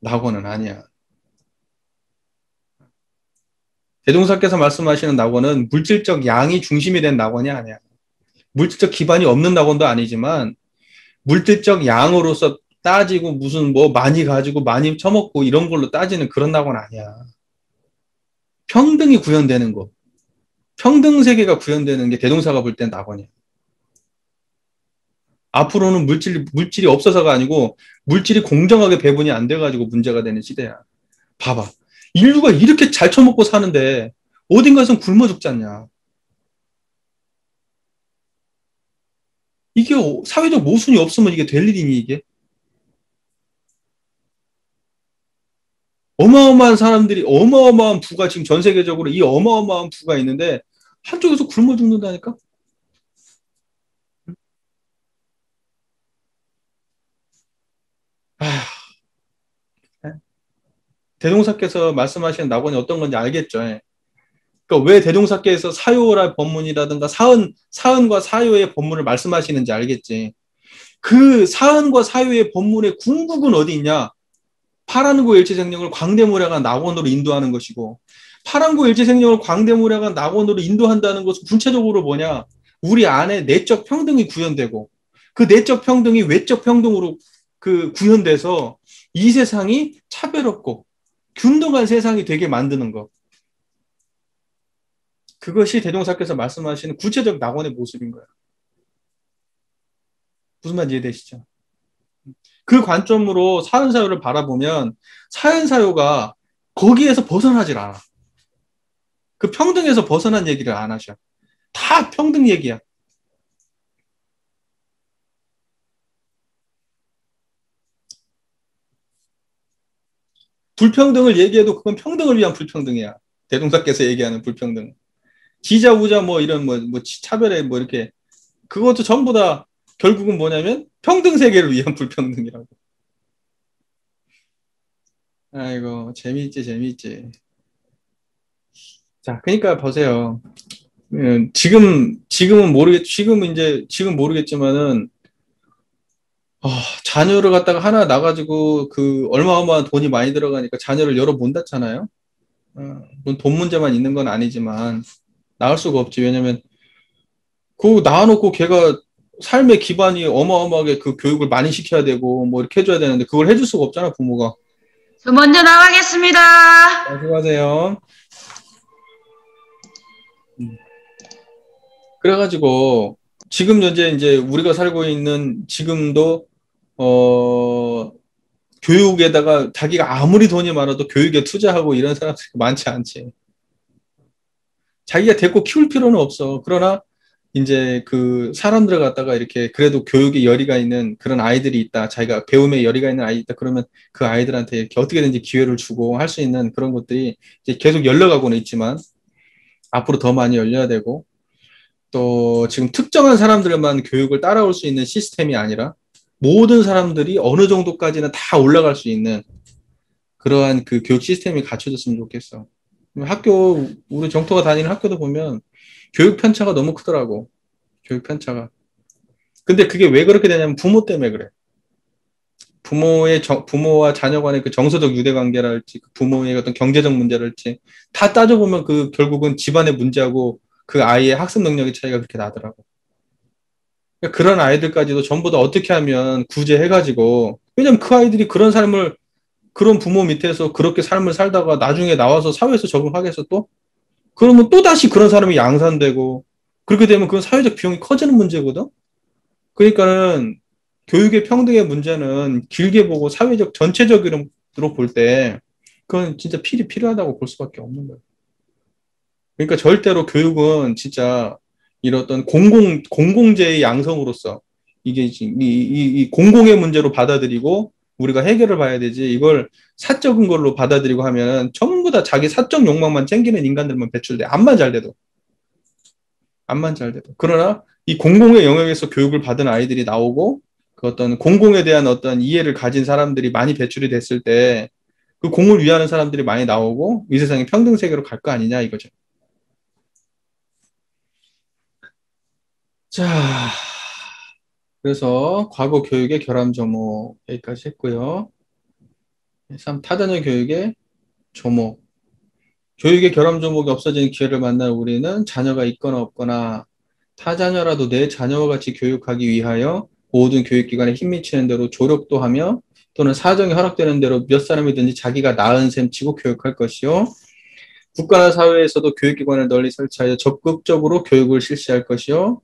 낙원은 아니야. 대종사께서 말씀하시는 낙원은 물질적 양이 중심이 된 낙원이 아니야. 물질적 기반이 없는 낙원도 아니지만 물질적 양으로서 따지고 무슨 뭐 많이 가지고 많이 처먹고 이런 걸로 따지는 그런 낙원 아니야. 평등이 구현되는 거. 평등 세계가 구현되는 게 대종사가 볼 땐 낙원이야. 앞으로는 물질이 없어서가 아니고 물질이 공정하게 배분이 안 돼가지고 문제가 되는 시대야. 봐봐. 인류가 이렇게 잘 처먹고 사는데 어딘가에선 굶어 죽지 않냐. 이게 사회적 모순이 없으면 이게 될 일이니 이게. 어마어마한 부가 지금 전 세계적으로 이 어마어마한 부가 있는데 한쪽에서 굶어 죽는다니까? 아휴, 대종사께서 말씀하시는 낙원이 어떤 건지 알겠죠? 예. 그러니까 왜 대종사께서 사요라 법문이라든가 사은과 사요의 법문을 말씀하시는지 알겠지? 그 사은과 사요의 법문의 궁극은 어디 있냐? 파란고 일체생명을 광대무량한 낙원으로 인도하는 것이고 파란고 일체생명을 광대무량한 낙원으로 인도한다는 것은 구체적으로 뭐냐? 우리 안에 내적 평등이 구현되고 그 내적 평등이 외적 평등으로 구현돼서 이 세상이 차별없고 균등한 세상이 되게 만드는 것. 그것이 대종사께서 말씀하시는 구체적 낙원의 모습인 거야. 무슨 말 이해되시죠? 그 관점으로 사은사요를 바라보면 사은사요가 거기에서 벗어나질 않아. 그 평등에서 벗어난 얘기를 안 하셔. 다 평등 얘기야. 불평등을 얘기해도 그건 평등을 위한 불평등이야. 대종사께서 얘기하는 불평등. 지자우자 뭐 이런 뭐 차별에 뭐 이렇게 그것도 전부 다 결국은 뭐냐면 평등 세계를 위한 불평등이라고. 아이고 재미있지. 자, 그러니까 보세요. 지금 모르겠지만은 자녀를 갖다가 하나 나가지고 얼마어마한 돈이 많이 들어가니까 자녀를 여러 못 낳잖아요. 물론 돈 문제만 있는 건 아니지만 낳을 수가 없지. 왜냐면 낳아놓고 걔가 삶의 기반이 어마어마하게 그 교육을 많이 시켜야 되고 뭐 이렇게 해줘야 되는데 그걸 해줄 수가 없잖아 부모가. 저 먼저 나가겠습니다. 수고하세요. 그래가지고 지금 현재 이제 우리가 살고 있는 지금도 교육에다가 자기가 아무리 돈이 많아도 교육에 투자하고 이런 사람들이 많지 않지. 자기가 데리고 키울 필요는 없어. 그러나 이제 그 사람들을 갖다가 이렇게 그래도 교육에 열의가 있는 그런 아이들이 있다. 자기가 배움에 열의가 있는 아이 있다. 그러면 그 아이들한테 이렇게 어떻게든지 기회를 주고 할 수 있는 그런 것들이 이제 계속 열려가고는 있지만 앞으로 더 많이 열려야 되고 또 지금 특정한 사람들만 교육을 따라올 수 있는 시스템이 아니라 모든 사람들이 어느 정도까지는 다 올라갈 수 있는 그러한 그 교육 시스템이 갖춰졌으면 좋겠어. 학교, 우리 정토가 다니는 학교도 보면 교육 편차가 너무 크더라고. 교육 편차가. 근데 그게 왜 그렇게 되냐면 부모 때문에 그래. 부모와 자녀 간의 그 정서적 유대 관계랄지, 부모의 어떤 경제적 문제랄지, 다 따져보면 그 결국은 집안의 문제하고 그 아이의 학습 능력의 차이가 그렇게 나더라고. 그러니까 그런 아이들까지도 전부 다 어떻게 하면 구제해가지고, 왜냐면 그 아이들이 그런 삶을, 그런 부모 밑에서 그렇게 삶을 살다가 나중에 나와서 사회에서 적응하겠어 또? 그러면 또 다시 그런 사람이 양산되고, 그렇게 되면 그건 사회적 비용이 커지는 문제거든? 그러니까는 교육의 평등의 문제는 길게 보고 사회적 전체적으로 볼 때, 그건 진짜 필요하다고 볼 수밖에 없는 거예요. 그러니까 절대로 교육은 진짜 이런 어떤 공공재의 양성으로서 이게 지금 이 공공의 문제로 받아들이고 우리가 해결을 봐야 되지 이걸 사적인 걸로 받아들이고 하면 전부 다 자기 사적 욕망만 챙기는 인간들만 배출돼. 암만 잘 돼도. 암만 잘 돼도. 그러나 이 공공의 영역에서 교육을 받은 아이들이 나오고 그 어떤 공공에 대한 어떤 이해를 가진 사람들이 많이 배출이 됐을 때 그 공을 위하는 사람들이 많이 나오고 이 세상이 평등 세계로 갈 거 아니냐 이거죠. 자, 그래서 과거 교육의 결함점오 여기까지 했고요. 3. 타자녀 교육의 조목. 교육의 결함점목이 없어지는 기회를 만날 우리는 자녀가 있거나 없거나 타자녀라도 내 자녀와 같이 교육하기 위하여 모든 교육기관에 힘미치는 대로 조력도 하며 또는 사정이 허락되는 대로 몇 사람이든지 자기가 나은 셈 치고 교육할 것이요. 국가나 사회에서도 교육기관을 널리 설치하여 적극적으로 교육을 실시할 것이요.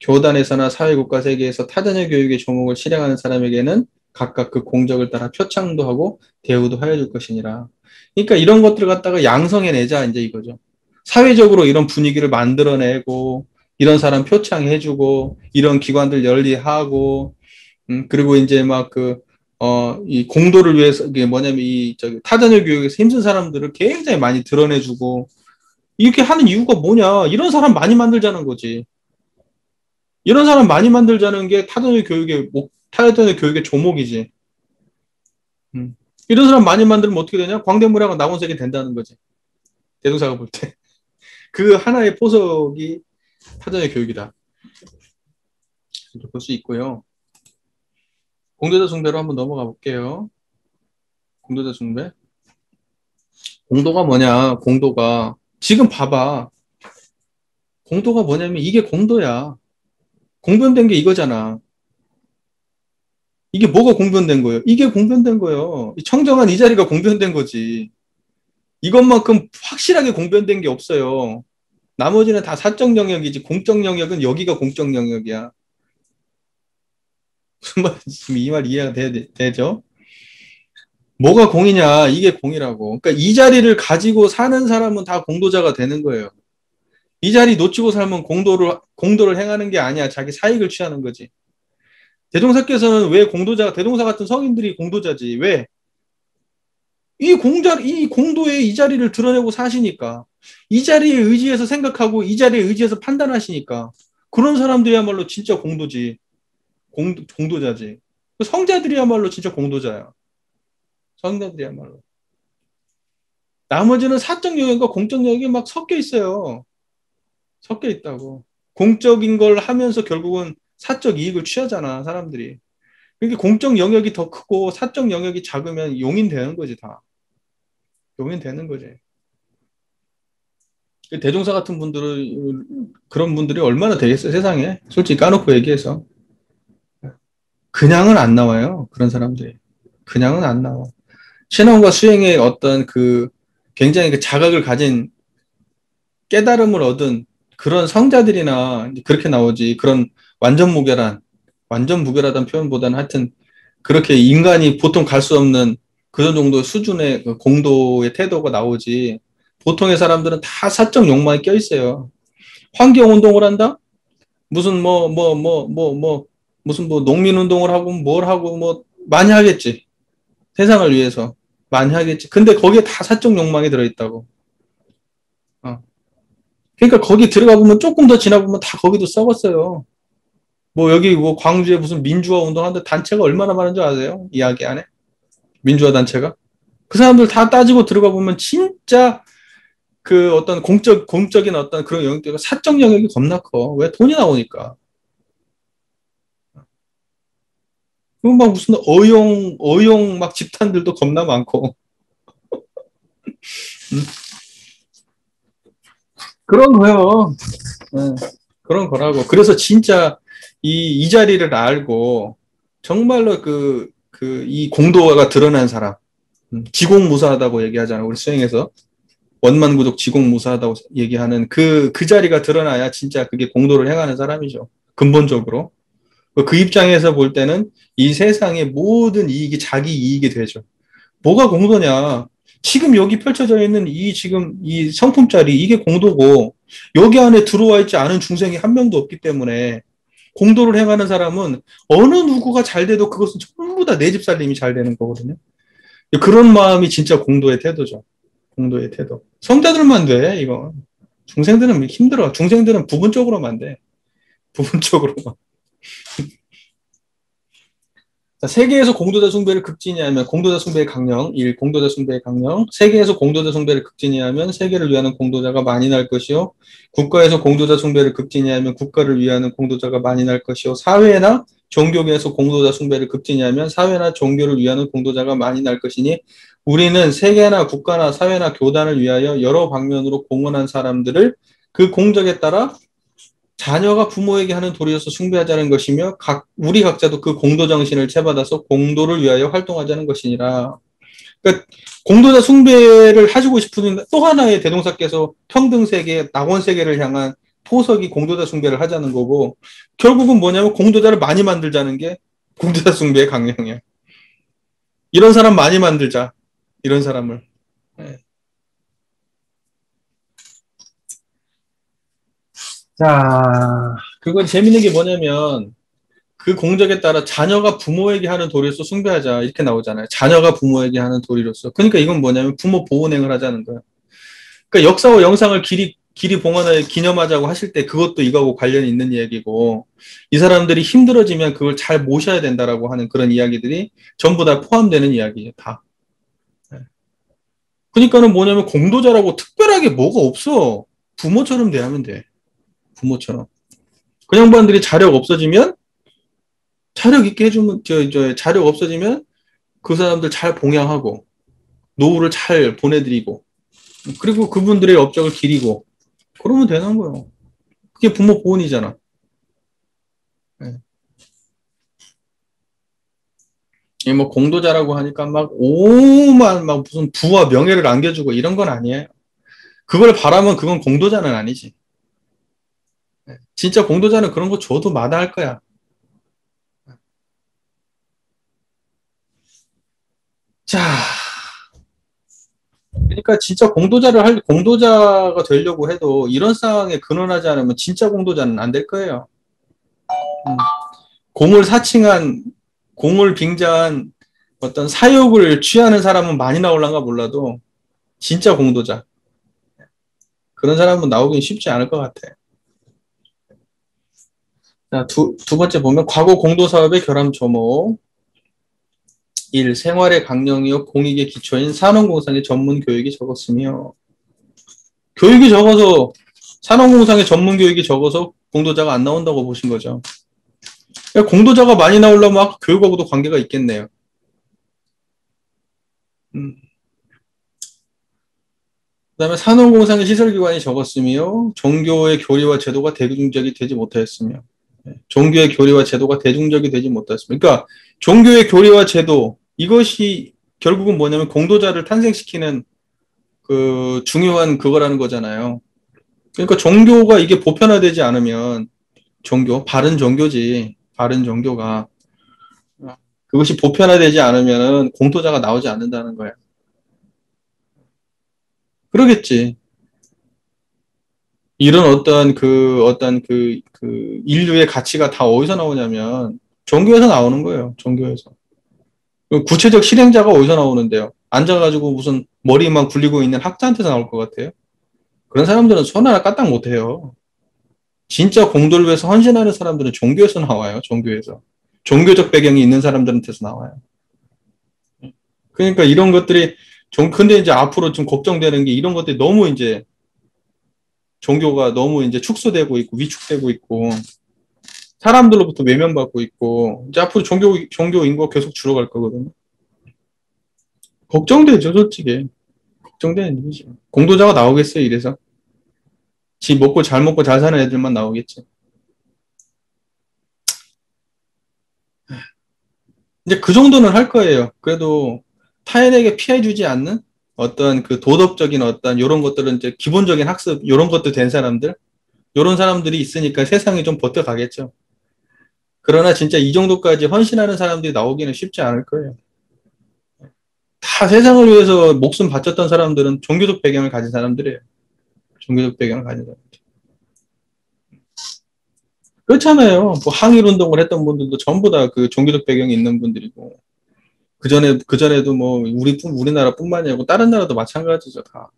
교단에서나 사회국가 세계에서 타자녀 교육의 조목을 실행하는 사람에게는 각각 그 공적을 따라 표창도 하고 대우도 하여 줄 것이니라. 그러니까 이런 것들을 갖다가 양성해내자 이제 이거죠. 사회적으로 이런 분위기를 만들어내고 이런 사람 표창해주고 이런 기관들 열리하고 그리고 이제 막 이 공도를 위해서 이게 뭐냐면 타자녀 교육에서 힘쓴 사람들을 굉장히 많이 드러내주고 이렇게 하는 이유가 뭐냐? 이런 사람 많이 만들자는 거지. 이런 사람 많이 만들자는 게 타자녀 교육의 조목이지. 이런 사람 많이 만들면 어떻게 되냐? 광대무량한 낙원색이 된다는 거지. 대동사가 볼 때. 그 하나의 포석이 타자녀 교육이다. 볼 수 있고요. 공도자 숭배로 한번 넘어가 볼게요. 공도자 숭배. 공도가 뭐냐? 공도가 지금 봐봐. 공도가 뭐냐면 이게 공도야. 공변된 게 이거잖아. 이게 뭐가 공변된 거예요? 이게 공변된 거예요. 청정한 이 자리가 공변된 거지. 이것만큼 확실하게 공변된 게 없어요. 나머지는 다 사적 영역이지 공적 영역은 여기가 공적 영역이야. 무슨 말인지 이 말 이해가 되죠? 뭐가 공이냐? 이게 공이라고. 그러니까 이 자리를 가지고 사는 사람은 다 공도자가 되는 거예요. 이 자리 놓치고 살면 공도를 행하는 게 아니야. 자기 사익을 취하는 거지. 대종사께서는 왜 대종사 같은 성인들이 공도자지? 왜? 이 공도에 이 자리를 드러내고 사시니까. 이 자리에 의지해서 생각하고 이 자리에 의지해서 판단하시니까. 그런 사람들이야말로 진짜 공도지. 공도자지. 성자들이야말로 진짜 공도자야. 성자들이야말로. 나머지는 사적 영역과 공적 영역이 막 섞여 있어요. 섞여 있다고. 공적인 걸 하면서 결국은 사적 이익을 취하잖아, 사람들이. 그러니까 공적 영역이 더 크고 사적 영역이 작으면 용인되는 거지, 다. 용인되는 거지. 대종사 같은 그런 분들이 얼마나 되겠어요, 세상에. 솔직히 까놓고 얘기해서. 그냥은 안 나와요, 그런 사람들이. 그냥은 안 나와. 신앙과 수행의 어떤 굉장히 자각을 가진 깨달음을 얻은 그런 성자들이나 그렇게 나오지. 그런 완전 무결하다는 표현보다는 하여튼 그렇게 인간이 보통 갈 수 없는 그런 정도 수준의 공도의 태도가 나오지. 보통의 사람들은 다 사적 욕망에 껴있어요. 환경운동을 한다? 무슨 무슨 농민운동을 하고 뭘 하고 많이 하겠지. 세상을 위해서 많이 하겠지. 근데 거기에 다 사적 욕망이 들어있다고. 그러니까 거기 들어가 보면 조금 더 지나보면 다 거기도 썩었어요. 여기 광주에 무슨 민주화 운동하는데 단체가 얼마나 많은 줄 아세요? 이야기 안에? 민주화 단체가? 그 사람들 다 따지고 들어가 보면 진짜 그 어떤 공적인 어떤 그런 영역들과 사적 영역이 겁나 커. 왜? 돈이 나오니까. 그리고 막 무슨 어용 막 집단들도 겁나 많고. 그런 거요. 그런 거라고. 그래서 진짜 이 자리를 알고 정말로 이 공도가 드러난 사람, 지공무사하다고 얘기하잖아요. 우리 수행에서 원만구족 지공무사하다고 얘기하는 그 자리가 드러나야 진짜 그게 공도를 행하는 사람이죠. 근본적으로. 그 입장에서 볼 때는 이 세상의 모든 이익이 자기 이익이 되죠. 뭐가 공도냐? 지금 여기 펼쳐져 있는 지금 이 성품짜리 이게 공도고 여기 안에 들어와 있지 않은 중생이 한 명도 없기 때문에 공도를 행하는 사람은 어느 누구가 잘 돼도 그것은 전부 다 내 집 살림이 잘 되는 거거든요. 그런 마음이 진짜 공도의 태도죠. 공도의 태도. 성자들만 돼, 이거. 중생들은 힘들어. 중생들은 부분적으로만 돼. 부분적으로만. 자, 세계에서 공도자 숭배를 극진히 하면 공도자 숭배의 강령 1. 공도자 숭배의 강령. 세계에서 공도자 숭배를 극진히 하면 세계를 위하는 공도자가 많이 날 것이요. 국가에서 공도자 숭배를 극진히 하면 국가를 위하는 공도자가 많이 날 것이요. 사회나 종교계에서 공도자 숭배를 극진히 하면 사회나 종교를 위하는 공도자가 많이 날 것이니 우리는 세계나 국가나 사회나 교단을 위하여 여러 방면으로 공헌한 사람들을 그 공적에 따라 자녀가 부모에게 하는 도리로서 숭배하자는 것이며 우리 각자도 그 공도 정신을 채받아서 공도를 위하여 활동하자는 것이니라. 그러니까 공도자 숭배를 하시고 싶은 또 하나의 대동사께서 평등세계, 낙원세계를 향한 포석이 공도자 숭배를 하자는 거고 결국은 뭐냐면 공도자를 많이 만들자는 게 공도자 숭배의 강령이야. 이런 사람 많이 만들자. 이런 사람을. 네. 자, 그건 재밌는 게 뭐냐면 그 공적에 따라 자녀가 부모에게 하는 도리로서 숭배하자 이렇게 나오잖아요. 자녀가 부모에게 하는 도리로서. 그러니까 이건 뭐냐면 부모 보호행을 하자는 거예요. 그러니까 역사와 영상을 길이 봉헌하여 기념하자고 하실 때 그것도 이거하고 관련이 있는 이야기고 이 사람들이 힘들어지면 그걸 잘 모셔야 된다라고 하는 그런 이야기들이 전부 다 포함되는 이야기죠. 다. 그러니까는 뭐냐면 공도자라고 특별하게 뭐가 없어. 부모처럼 대하면 돼. 부모처럼. 그 양반들이 자력 없어지면 자력 있게 해주면 자력 없어지면 그 사람들 잘 봉양하고 노후를 잘 보내드리고 그리고 그분들의 업적을 기리고 그러면 되는 거예요. 그게 부모 보훈이잖아. 네. 공도자라고 하니까 막 오만 막 무슨 부와 명예를 안겨주고 이런 건 아니에요. 그걸 바라면 그건 공도자는 아니지. 진짜 공도자는 그런 거 줘도 마다할 거야. 자, 그러니까 진짜 공도자가 되려고 해도 이런 상황에 근원하지 않으면 진짜 공도자는 안 될 거예요. 공을 빙자한 어떤 사욕을 취하는 사람은 많이 나올란가 몰라도 진짜 공도자. 그런 사람은 나오긴 쉽지 않을 것 같아. 자, 두 번째 보면 과거 공도사업의 결함점호 1. 생활의 강령이요 공익의 기초인 산업공상의 전문 교육이 적었으며 교육이 적어서 산업공상의 전문 교육이 적어서 공도자가 안 나온다고 보신 거죠. 그러니까 공도자가 많이 나오려면 아까 교육하고도 관계가 있겠네요. 그 다음에 산업공상의 시설기관이 적었으며 종교의 교리와 제도가 대중적이 되지 못하였으며 종교의 교리와 제도가 대중적이 되지 못했습니다. 그러니까 종교의 교리와 제도 이것이 결국은 뭐냐면 공도자를 탄생시키는 그 중요한 그거라는 거잖아요. 그러니까 종교가 이게 보편화되지 않으면 바른 종교지. 바른 종교가 그것이 보편화되지 않으면 공도자가 나오지 않는다는 거예요. 그러겠지. 이런 어떤 그 인류의 가치가 다 어디서 나오냐면 종교에서 나오는 거예요. 종교에서. 구체적 실행자가 어디서 나오는데요? 앉아가지고 무슨 머리만 굴리고 있는 학자한테서 나올 것 같아요? 그런 사람들은 손 하나 까딱 못해요. 진짜 공도를 위해서 헌신하는 사람들은 종교에서 나와요. 종교에서. 종교적 배경이 있는 사람들한테서 나와요. 그러니까 이런 것들이 근데 이제 앞으로 좀 걱정되는 게 이런 것들이 너무 이제 종교가 너무 이제 축소되고 있고 위축되고 있고 사람들로부터 외면받고 있고 이제 앞으로 종교 인구가 계속 줄어갈 거거든요. 걱정되죠, 솔직히. 걱정되는 일이죠. 공도자가 나오겠어요, 이래서. 잘 먹고 잘 사는 애들만 나오겠지. 이제 그 정도는 할 거예요. 그래도 타인에게 피해 주지 않는 어떤 그 도덕적인 어떤 이런 것들은 이제 기본적인 학습 이런 것도 된 사람들 이런 사람들이 있으니까 세상이 좀 버텨가겠죠. 그러나 진짜 이 정도까지 헌신하는 사람들이 나오기는 쉽지 않을 거예요. 다 세상을 위해서 목숨 바쳤던 사람들은 종교적 배경을 가진 사람들이에요. 종교적 배경을 가진 사람들. 그렇잖아요. 뭐 항일 운동을 했던 분들도 전부 다 그 종교적 배경이 있는 분들이고 그전에도 뭐 우리나라뿐만이 아니고 다른 나라도 마찬가지죠, 다.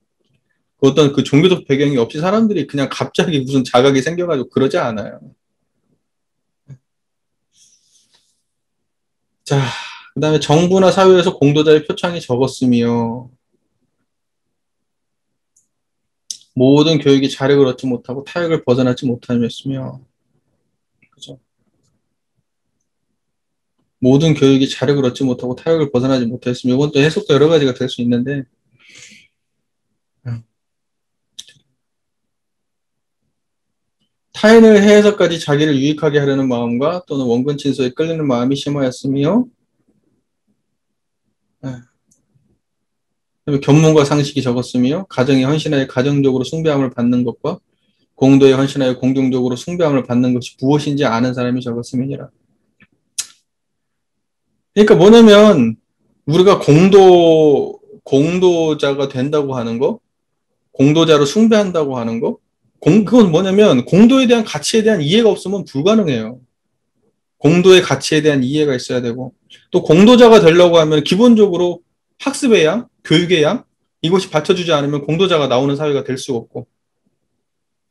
어떤 그 종교적 배경이 없이 사람들이 그냥 갑자기 무슨 자각이 생겨가지고 그러지 않아요. 자, 그 다음에 정부나 사회에서 공도자의 표창이 적었으며 모든 교육이 자력을 얻지 못하고 타협을 벗어나지 못하였으며 그죠? 모든 교육이 자력을 얻지 못하고 타협을 벗어나지 못했으며 이건 또 해석도 여러 가지가 될 수 있는데 타인을 해해서까지 자기를 유익하게 하려는 마음과 또는 원근 친서에 끌리는 마음이 심하였으며 견문과 상식이 적었으며 가정에 헌신하여 가정적으로 숭배함을 받는 것과 공도에 헌신하여 공동적으로 숭배함을 받는 것이 무엇인지 아는 사람이 적었음이니라. 그러니까 뭐냐면 우리가 공도자가 된다고 하는 거, 공도자로 숭배한다고 하는 거, 그건 뭐냐면 공도에 대한 가치에 대한 이해가 없으면 불가능해요. 공도의 가치에 대한 이해가 있어야 되고 또 공도자가 되려고 하면 기본적으로 학습의 양, 교육의 양 이것이 받쳐주지 않으면 공도자가 나오는 사회가 될 수가 없고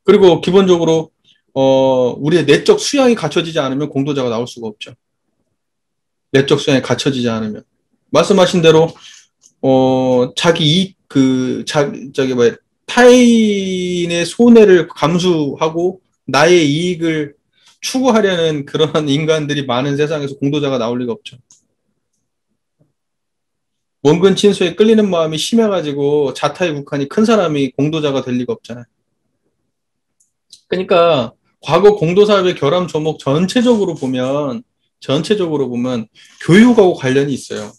그리고 기본적으로 우리의 내적 수양이 갖춰지지 않으면 공도자가 나올 수가 없죠. 내적 수양이 갖춰지지 않으면 말씀하신 대로 타인의 손해를 감수하고 나의 이익을 추구하려는 그런 인간들이 많은 세상에서 공도자가 나올 리가 없죠. 원근 친소에 끌리는 마음이 심해가지고 자타의 국한이 큰 사람이 공도자가 될 리가 없잖아요. 그러니까 과거 공도사회의 결함 조목 전체적으로 보면 교육하고 관련이 있어요.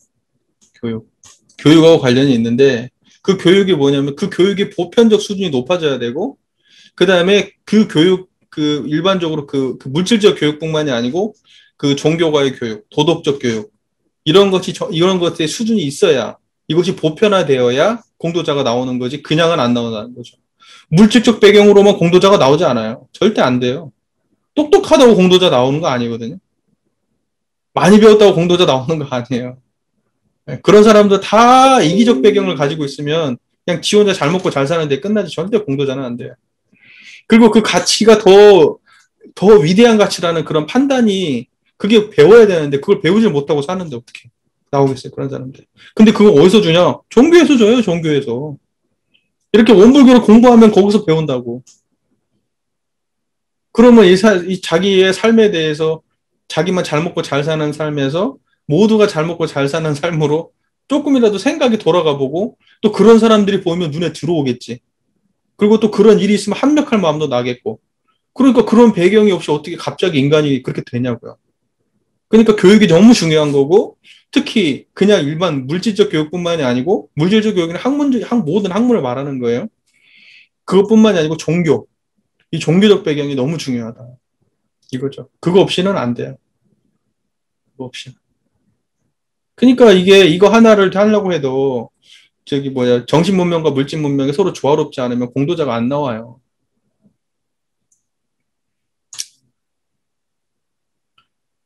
교육하고 관련이 있는데 그 교육이 뭐냐면 그 교육의 보편적 수준이 높아져야 되고 그 다음에 일반적으로 그 물질적 교육뿐만이 아니고 그 종교가의 교육, 도덕적 교육 이런 것의 수준이 있어야 이것이 보편화되어야 공도자가 나오는 거지 그냥은 안 나온다는 거죠. 물질적 배경으로만 공도자가 나오지 않아요. 절대 안 돼요. 똑똑하다고 공도자 나오는 거 아니거든요. 많이 배웠다고 공도자 나오는 거 아니에요. 그런 사람들 다 이기적 배경을 가지고 있으면 그냥 지 혼자 잘 먹고 잘 사는데 끝나지 절대 공도자는 안 돼요. 그리고 그 가치가 더 위대한 가치라는 그런 판단이 그게 배워야 되는데 그걸 배우지 못하고 사는데 어떻게 나오겠어요, 그런 사람들. 근데 그거 어디서 주냐? 종교에서 줘요, 종교에서. 이렇게 원불교를 공부하면 거기서 배운다고. 그러면 이 자기의 삶에 대해서 자기만 잘 먹고 잘 사는 삶에서 모두가 잘 먹고 잘 사는 삶으로 조금이라도 생각이 돌아가 보고 또 그런 사람들이 보이면 눈에 들어오겠지. 그리고 또 그런 일이 있으면 합력할 마음도 나겠고. 그러니까 그런 배경이 없이 어떻게 갑자기 인간이 그렇게 되냐고요. 그러니까 교육이 너무 중요한 거고 특히 그냥 일반 물질적 교육뿐만이 아니고 물질적 교육은 모든 학문을 말하는 거예요. 그것뿐만이 아니고 이 종교적 배경이 너무 중요하다. 이거죠. 그거 없이는 안 돼요. 그거 없이는. 그러니까 이거 하나를 하려고 해도 정신 문명과 물질 문명이 서로 조화롭지 않으면 공도자가 안 나와요.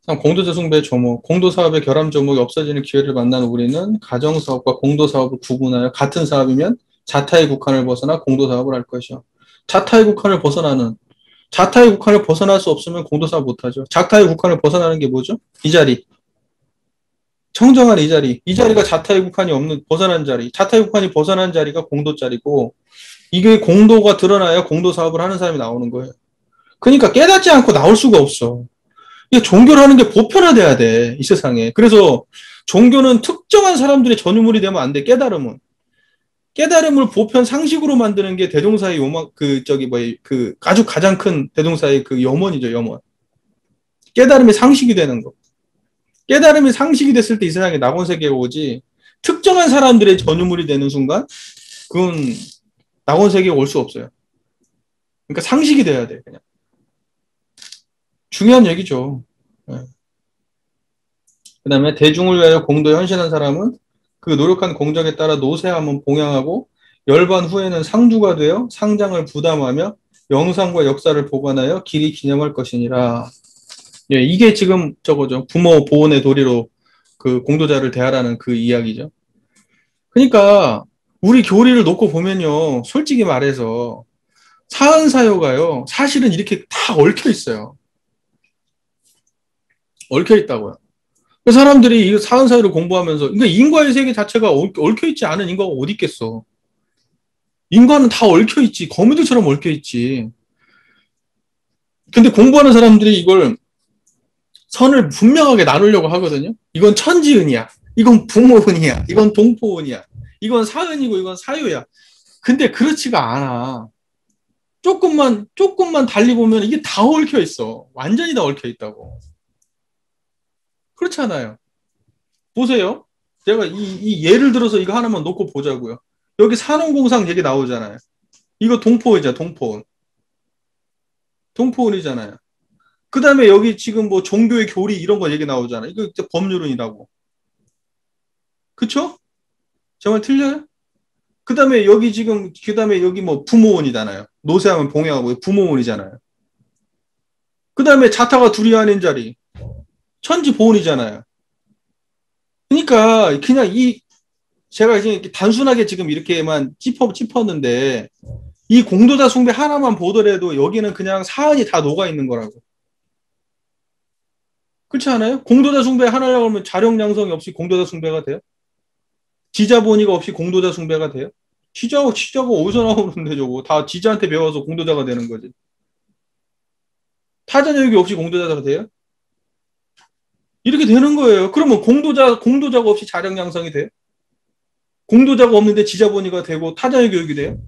공동체 숭배의 조목, 공도사업의 결함 조목이 없어지는 기회를 만난 우리는 가정사업과 공도사업을 구분하여 같은 사업이면 자타의 국한을 벗어나 공도사업을 할 것이요. 자타의 국한을 벗어날 수 없으면 공도사업 못하죠. 자타의 국한을 벗어나는 게 뭐죠? 이 자리. 청정한 이 자리. 이 자리가 자타의 국한이 없는, 벗어난 자리. 자타의 국한이 벗어난 자리가 공도 자리고, 이게 공도가 드러나야 공도사업을 하는 사람이 나오는 거예요. 그러니까 깨닫지 않고 나올 수가 없어. 이게 종교를 하는 게 보편화돼야 돼, 이 세상에. 그래서 종교는 특정한 사람들의 전유물이 되면 안 돼, 깨달음은. 깨달음을 보편 상식으로 만드는 게 대동사의 아주 가장 큰 대동사의 그 염원이죠, 염원. 깨달음이 상식이 되는 거. 깨달음이 상식이 됐을 때 이 세상에 낙원세계가 오지, 특정한 사람들의 전유물이 되는 순간, 그건 낙원세계가 올 수 없어요. 그러니까 상식이 돼야 돼, 그냥. 중요한 얘기죠. 네. 그 다음에 대중을 위하여 공도에 헌신한 사람은 그 노력한 공적에 따라 노세함은 봉양하고 열반 후에는 상주가 되어 상장을 부담하며 영상과 역사를 보관하여 길이 기념할 것이니라. 예, 이게 지금 저거죠. 부모 보온의 도리로 그 공도자를 대하라는 그 이야기죠. 그러니까 우리 교리를 놓고 보면요, 솔직히 말해서 사은사요가요, 사실은 이렇게 다 얽혀 있어요. 얽혀 있다고요. 그 사람들이 이 사은사회를 공부하면서, 그러니까 인과의 세계 자체가 얽혀 있지 않은 인과가 어디 있겠어. 인과는 다 얽혀 있지. 거미들처럼 얽혀 있지. 근데 공부하는 사람들이 이걸 선을 분명하게 나누려고 하거든요. 이건 천지은이야. 이건 부모은이야. 이건 동포은이야. 이건 사은이고 이건 사유야. 근데 그렇지가 않아. 조금만 달리 보면 이게 다 얽혀 있어. 완전히 다 얽혀 있다고. 그렇지 않아요. 보세요. 제가 이 예를 들어서 이거 하나만 놓고 보자고요. 여기 산업공상 얘기 나오잖아요. 이거 동포이자 동포은. 동포은이잖아요. 그 다음에 여기 지금 뭐 종교의 교리 이런 거 얘기 나오잖아요. 이거 법률은이라고. 그쵸? 제 말 틀려요? 그 다음에 여기 뭐 부모원이잖아요. 노세하면 봉양하고 부모원이잖아요. 그 다음에 자타가 둘이 아닌 자리. 천지보온이잖아요. 그러니까 그냥 제가 이제 단순하게 지금 이렇게만 짚었는데 이 공도자 숭배 하나만 보더라도 여기는 그냥 사안이 다 녹아 있는 거라고. 그렇지 않아요? 공도자 숭배 하나라고 하면 자력양성이 없이 공도자 숭배가 돼요? 지자본의가 없이 공도자 숭배가 돼요? 지자가 어디서 나오는데 저거 다 지자한테 배워서 공도자가 되는 거지. 타자여육이 없이 공도자가 돼요? 이렇게 되는 거예요. 그러면 공도자가 없이 자력양성이 돼요? 공도자가 없는데 지자본의가 되고 타자의 교육이 돼요?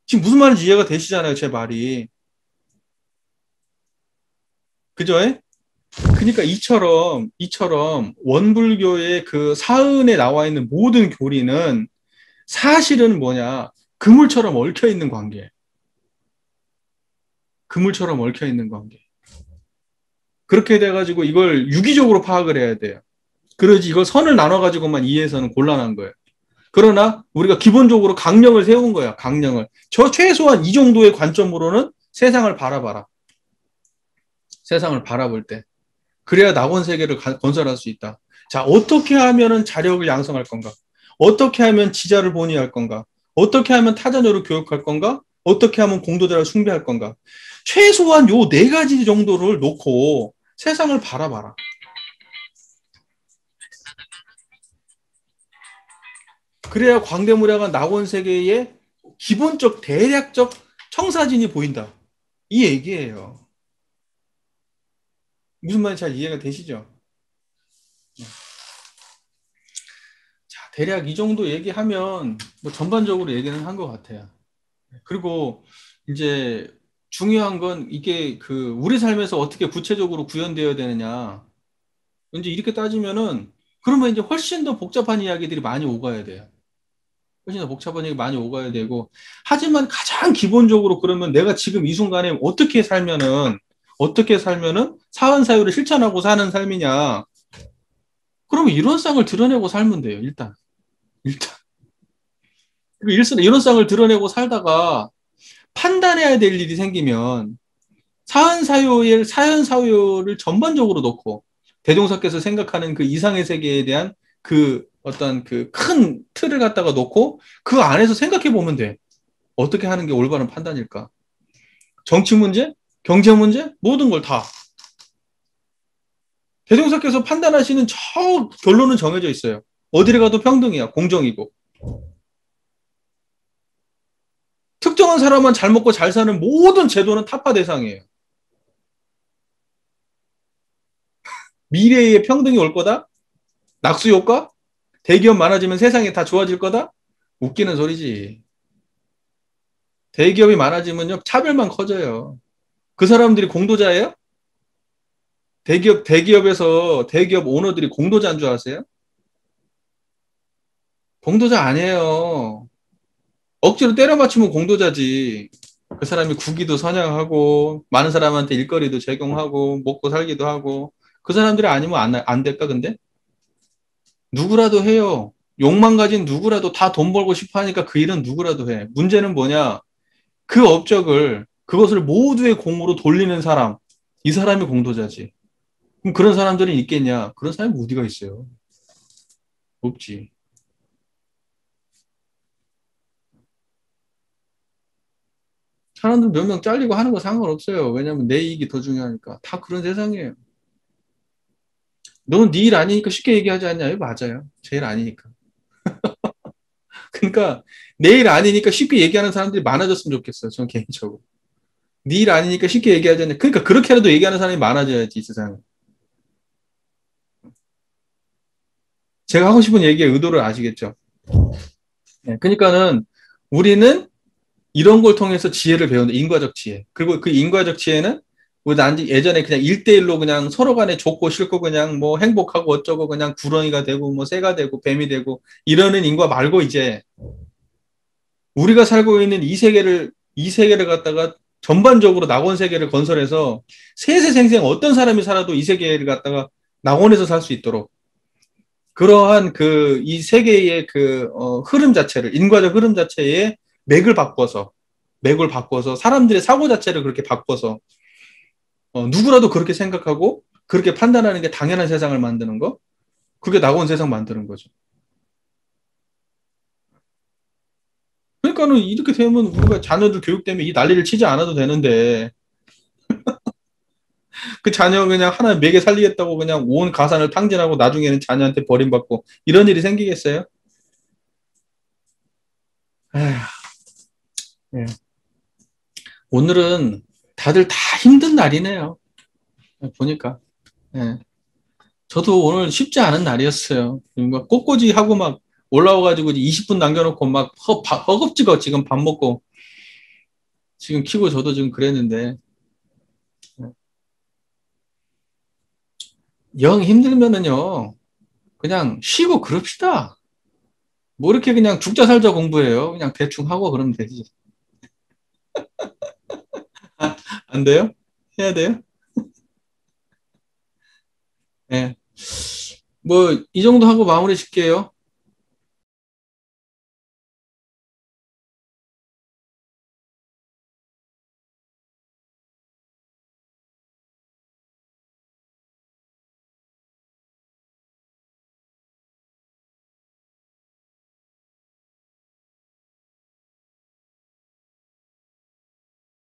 지금 무슨 말인지 이해가 되시잖아요, 제 말이. 그죠? 그러니까 이처럼 원불교의 그 사은에 나와 있는 모든 교리는 사실은 뭐냐? 그물처럼 얽혀 있는 관계. 그물처럼 얽혀 있는 관계. 그렇게 돼가지고 이걸 유기적으로 파악을 해야 돼요. 그러지 이걸 선을 나눠가지고만 이해해서는 곤란한 거예요. 그러나 우리가 기본적으로 강령을 세운 거야. 강령을. 최소한 이 정도의 관점으로는 세상을 바라봐라. 세상을 바라볼 때. 그래야 낙원세계를 건설할 수 있다. 자, 어떻게 하면은 자력을 양성할 건가? 어떻게 하면 지자를 본의할 건가? 어떻게 하면 타자녀를 교육할 건가? 어떻게 하면 공도자를 숭배할 건가? 최소한 요 네 가지 정도를 놓고 세상을 바라봐라. 그래야 광대무량한 낙원세계의 기본적 대략적 청사진이 보인다. 이 얘기예요. 무슨 말인지 잘 이해가 되시죠? 자, 대략 이 정도 얘기하면 뭐 전반적으로 얘기는 한 것 같아요. 그리고 이제 중요한 건 이게 그 우리 삶에서 어떻게 구체적으로 구현되어야 되느냐. 이제 이렇게 따지면은 그러면 이제 훨씬 더 복잡한 이야기들이 많이 오가야 돼요. 훨씬 더 복잡한 얘기 많이 오가야 되고, 하지만 가장 기본적으로 그러면 내가 지금 이 순간에 어떻게 살면은 사은사유를 실천하고 사는 삶이냐. 그러면 이론상을 드러내고 살면 돼요. 일단. 이론상을 드러내고 살다가 판단해야 될 일이 생기면 사현사유를 전반적으로 놓고 대종사께서 생각하는 그 이상의 세계에 대한 그 어떤 그 큰 틀을 갖다가 놓고 그 안에서 생각해 보면 돼. 어떻게 하는 게 올바른 판단일까? 정치 문제, 경제 문제, 모든 걸 다. 대종사께서 판단하시는 저 결론은 정해져 있어요. 어디를 가도 평등이야. 공정이고. 특정한 사람만 잘 먹고 잘 사는 모든 제도는 타파 대상이에요. 미래에 평등이 올 거다? 낙수 효과? 대기업 많아지면 세상이 다 좋아질 거다? 웃기는 소리지. 대기업이 많아지면요, 차별만 커져요. 그 사람들이 공도자예요? 대기업에서 대기업 오너들이 공도자인 줄 아세요? 공도자 아니에요. 억지로 때려 맞추면 공도자지. 그 사람이 국위도 선양하고, 많은 사람한테 일거리도 제공하고, 먹고 살기도 하고, 그 사람들이 아니면 안 될까, 근데? 누구라도 해요. 욕망 가진 누구라도 다 돈 벌고 싶어 하니까 그 일은 누구라도 해. 문제는 뭐냐? 그 업적을, 그것을 모두의 공으로 돌리는 사람. 이 사람이 공도자지. 그럼 그런 사람들이 있겠냐? 그런 사람이 어디가 있어요? 없지. 사람들 몇 명 잘리고 하는 거 상관없어요. 왜냐면 내 이익이 더 중요하니까. 다 그런 세상이에요. 너는 네 일 아니니까 쉽게 얘기하지 않냐? 맞아요. 제 일 아니니까. 그러니까 내 일 아니니까 쉽게 얘기하는 사람들이 많아졌으면 좋겠어요. 저는 개인적으로. 네 일 아니니까 쉽게 얘기하지 않냐. 그러니까 그렇게라도 얘기하는 사람이 많아져야지, 이 세상에. 제가 하고 싶은 얘기의 의도를 아시겠죠? 네, 그러니까는 우리는 이런 걸 통해서 지혜를 배운다. 인과적 지혜. 그리고 그 인과적 지혜는 난 예전에 그냥 1대1로 그냥 서로 간에 좋고 싫고 그냥 뭐 행복하고 어쩌고 그냥 구렁이가 되고 뭐 새가 되고 뱀이 되고 이러는 인과 말고 이제 우리가 살고 있는 이 세계를 갖다가 전반적으로 낙원 세계를 건설해서 세세생생 어떤 사람이 살아도 이 세계를 갖다가 낙원에서 살 수 있도록 그러한 그 이 세계의 그 흐름 자체를 인과적 흐름 자체의 맥을 바꿔서 사람들의 사고 자체를 그렇게 바꿔서 누구라도 그렇게 생각하고 그렇게 판단하는 게 당연한 세상을 만드는 거 그게 낙원 세상 만드는 거죠. 그러니까는 이렇게 되면 우리가 자녀들 교육 때문에 이 난리를 치지 않아도 되는데 그 자녀 그냥 하나 먹여 살리겠다고 그냥 온 가산을 탕진하고 나중에는 자녀한테 버림받고 이런 일이 생기겠어요? 에휴, 예. 오늘은 다들 다 힘든 날이네요. 보니까. 예. 저도 오늘 쉽지 않은 날이었어요. 막 꽃꽂이 하고 막 올라와가지고 20분 남겨놓고 막 허겁지겁 지금 밥 먹고 지금 키고 저도 지금 그랬는데 영 힘들면은요 그냥 쉬고 그럽시다. 뭐 이렇게 그냥 죽자 살자 공부해요. 그냥 대충 하고 그러면 되지. 안 돼요? 해야 돼요? 예. 뭐 이 정도 하고 마무리 짓게요.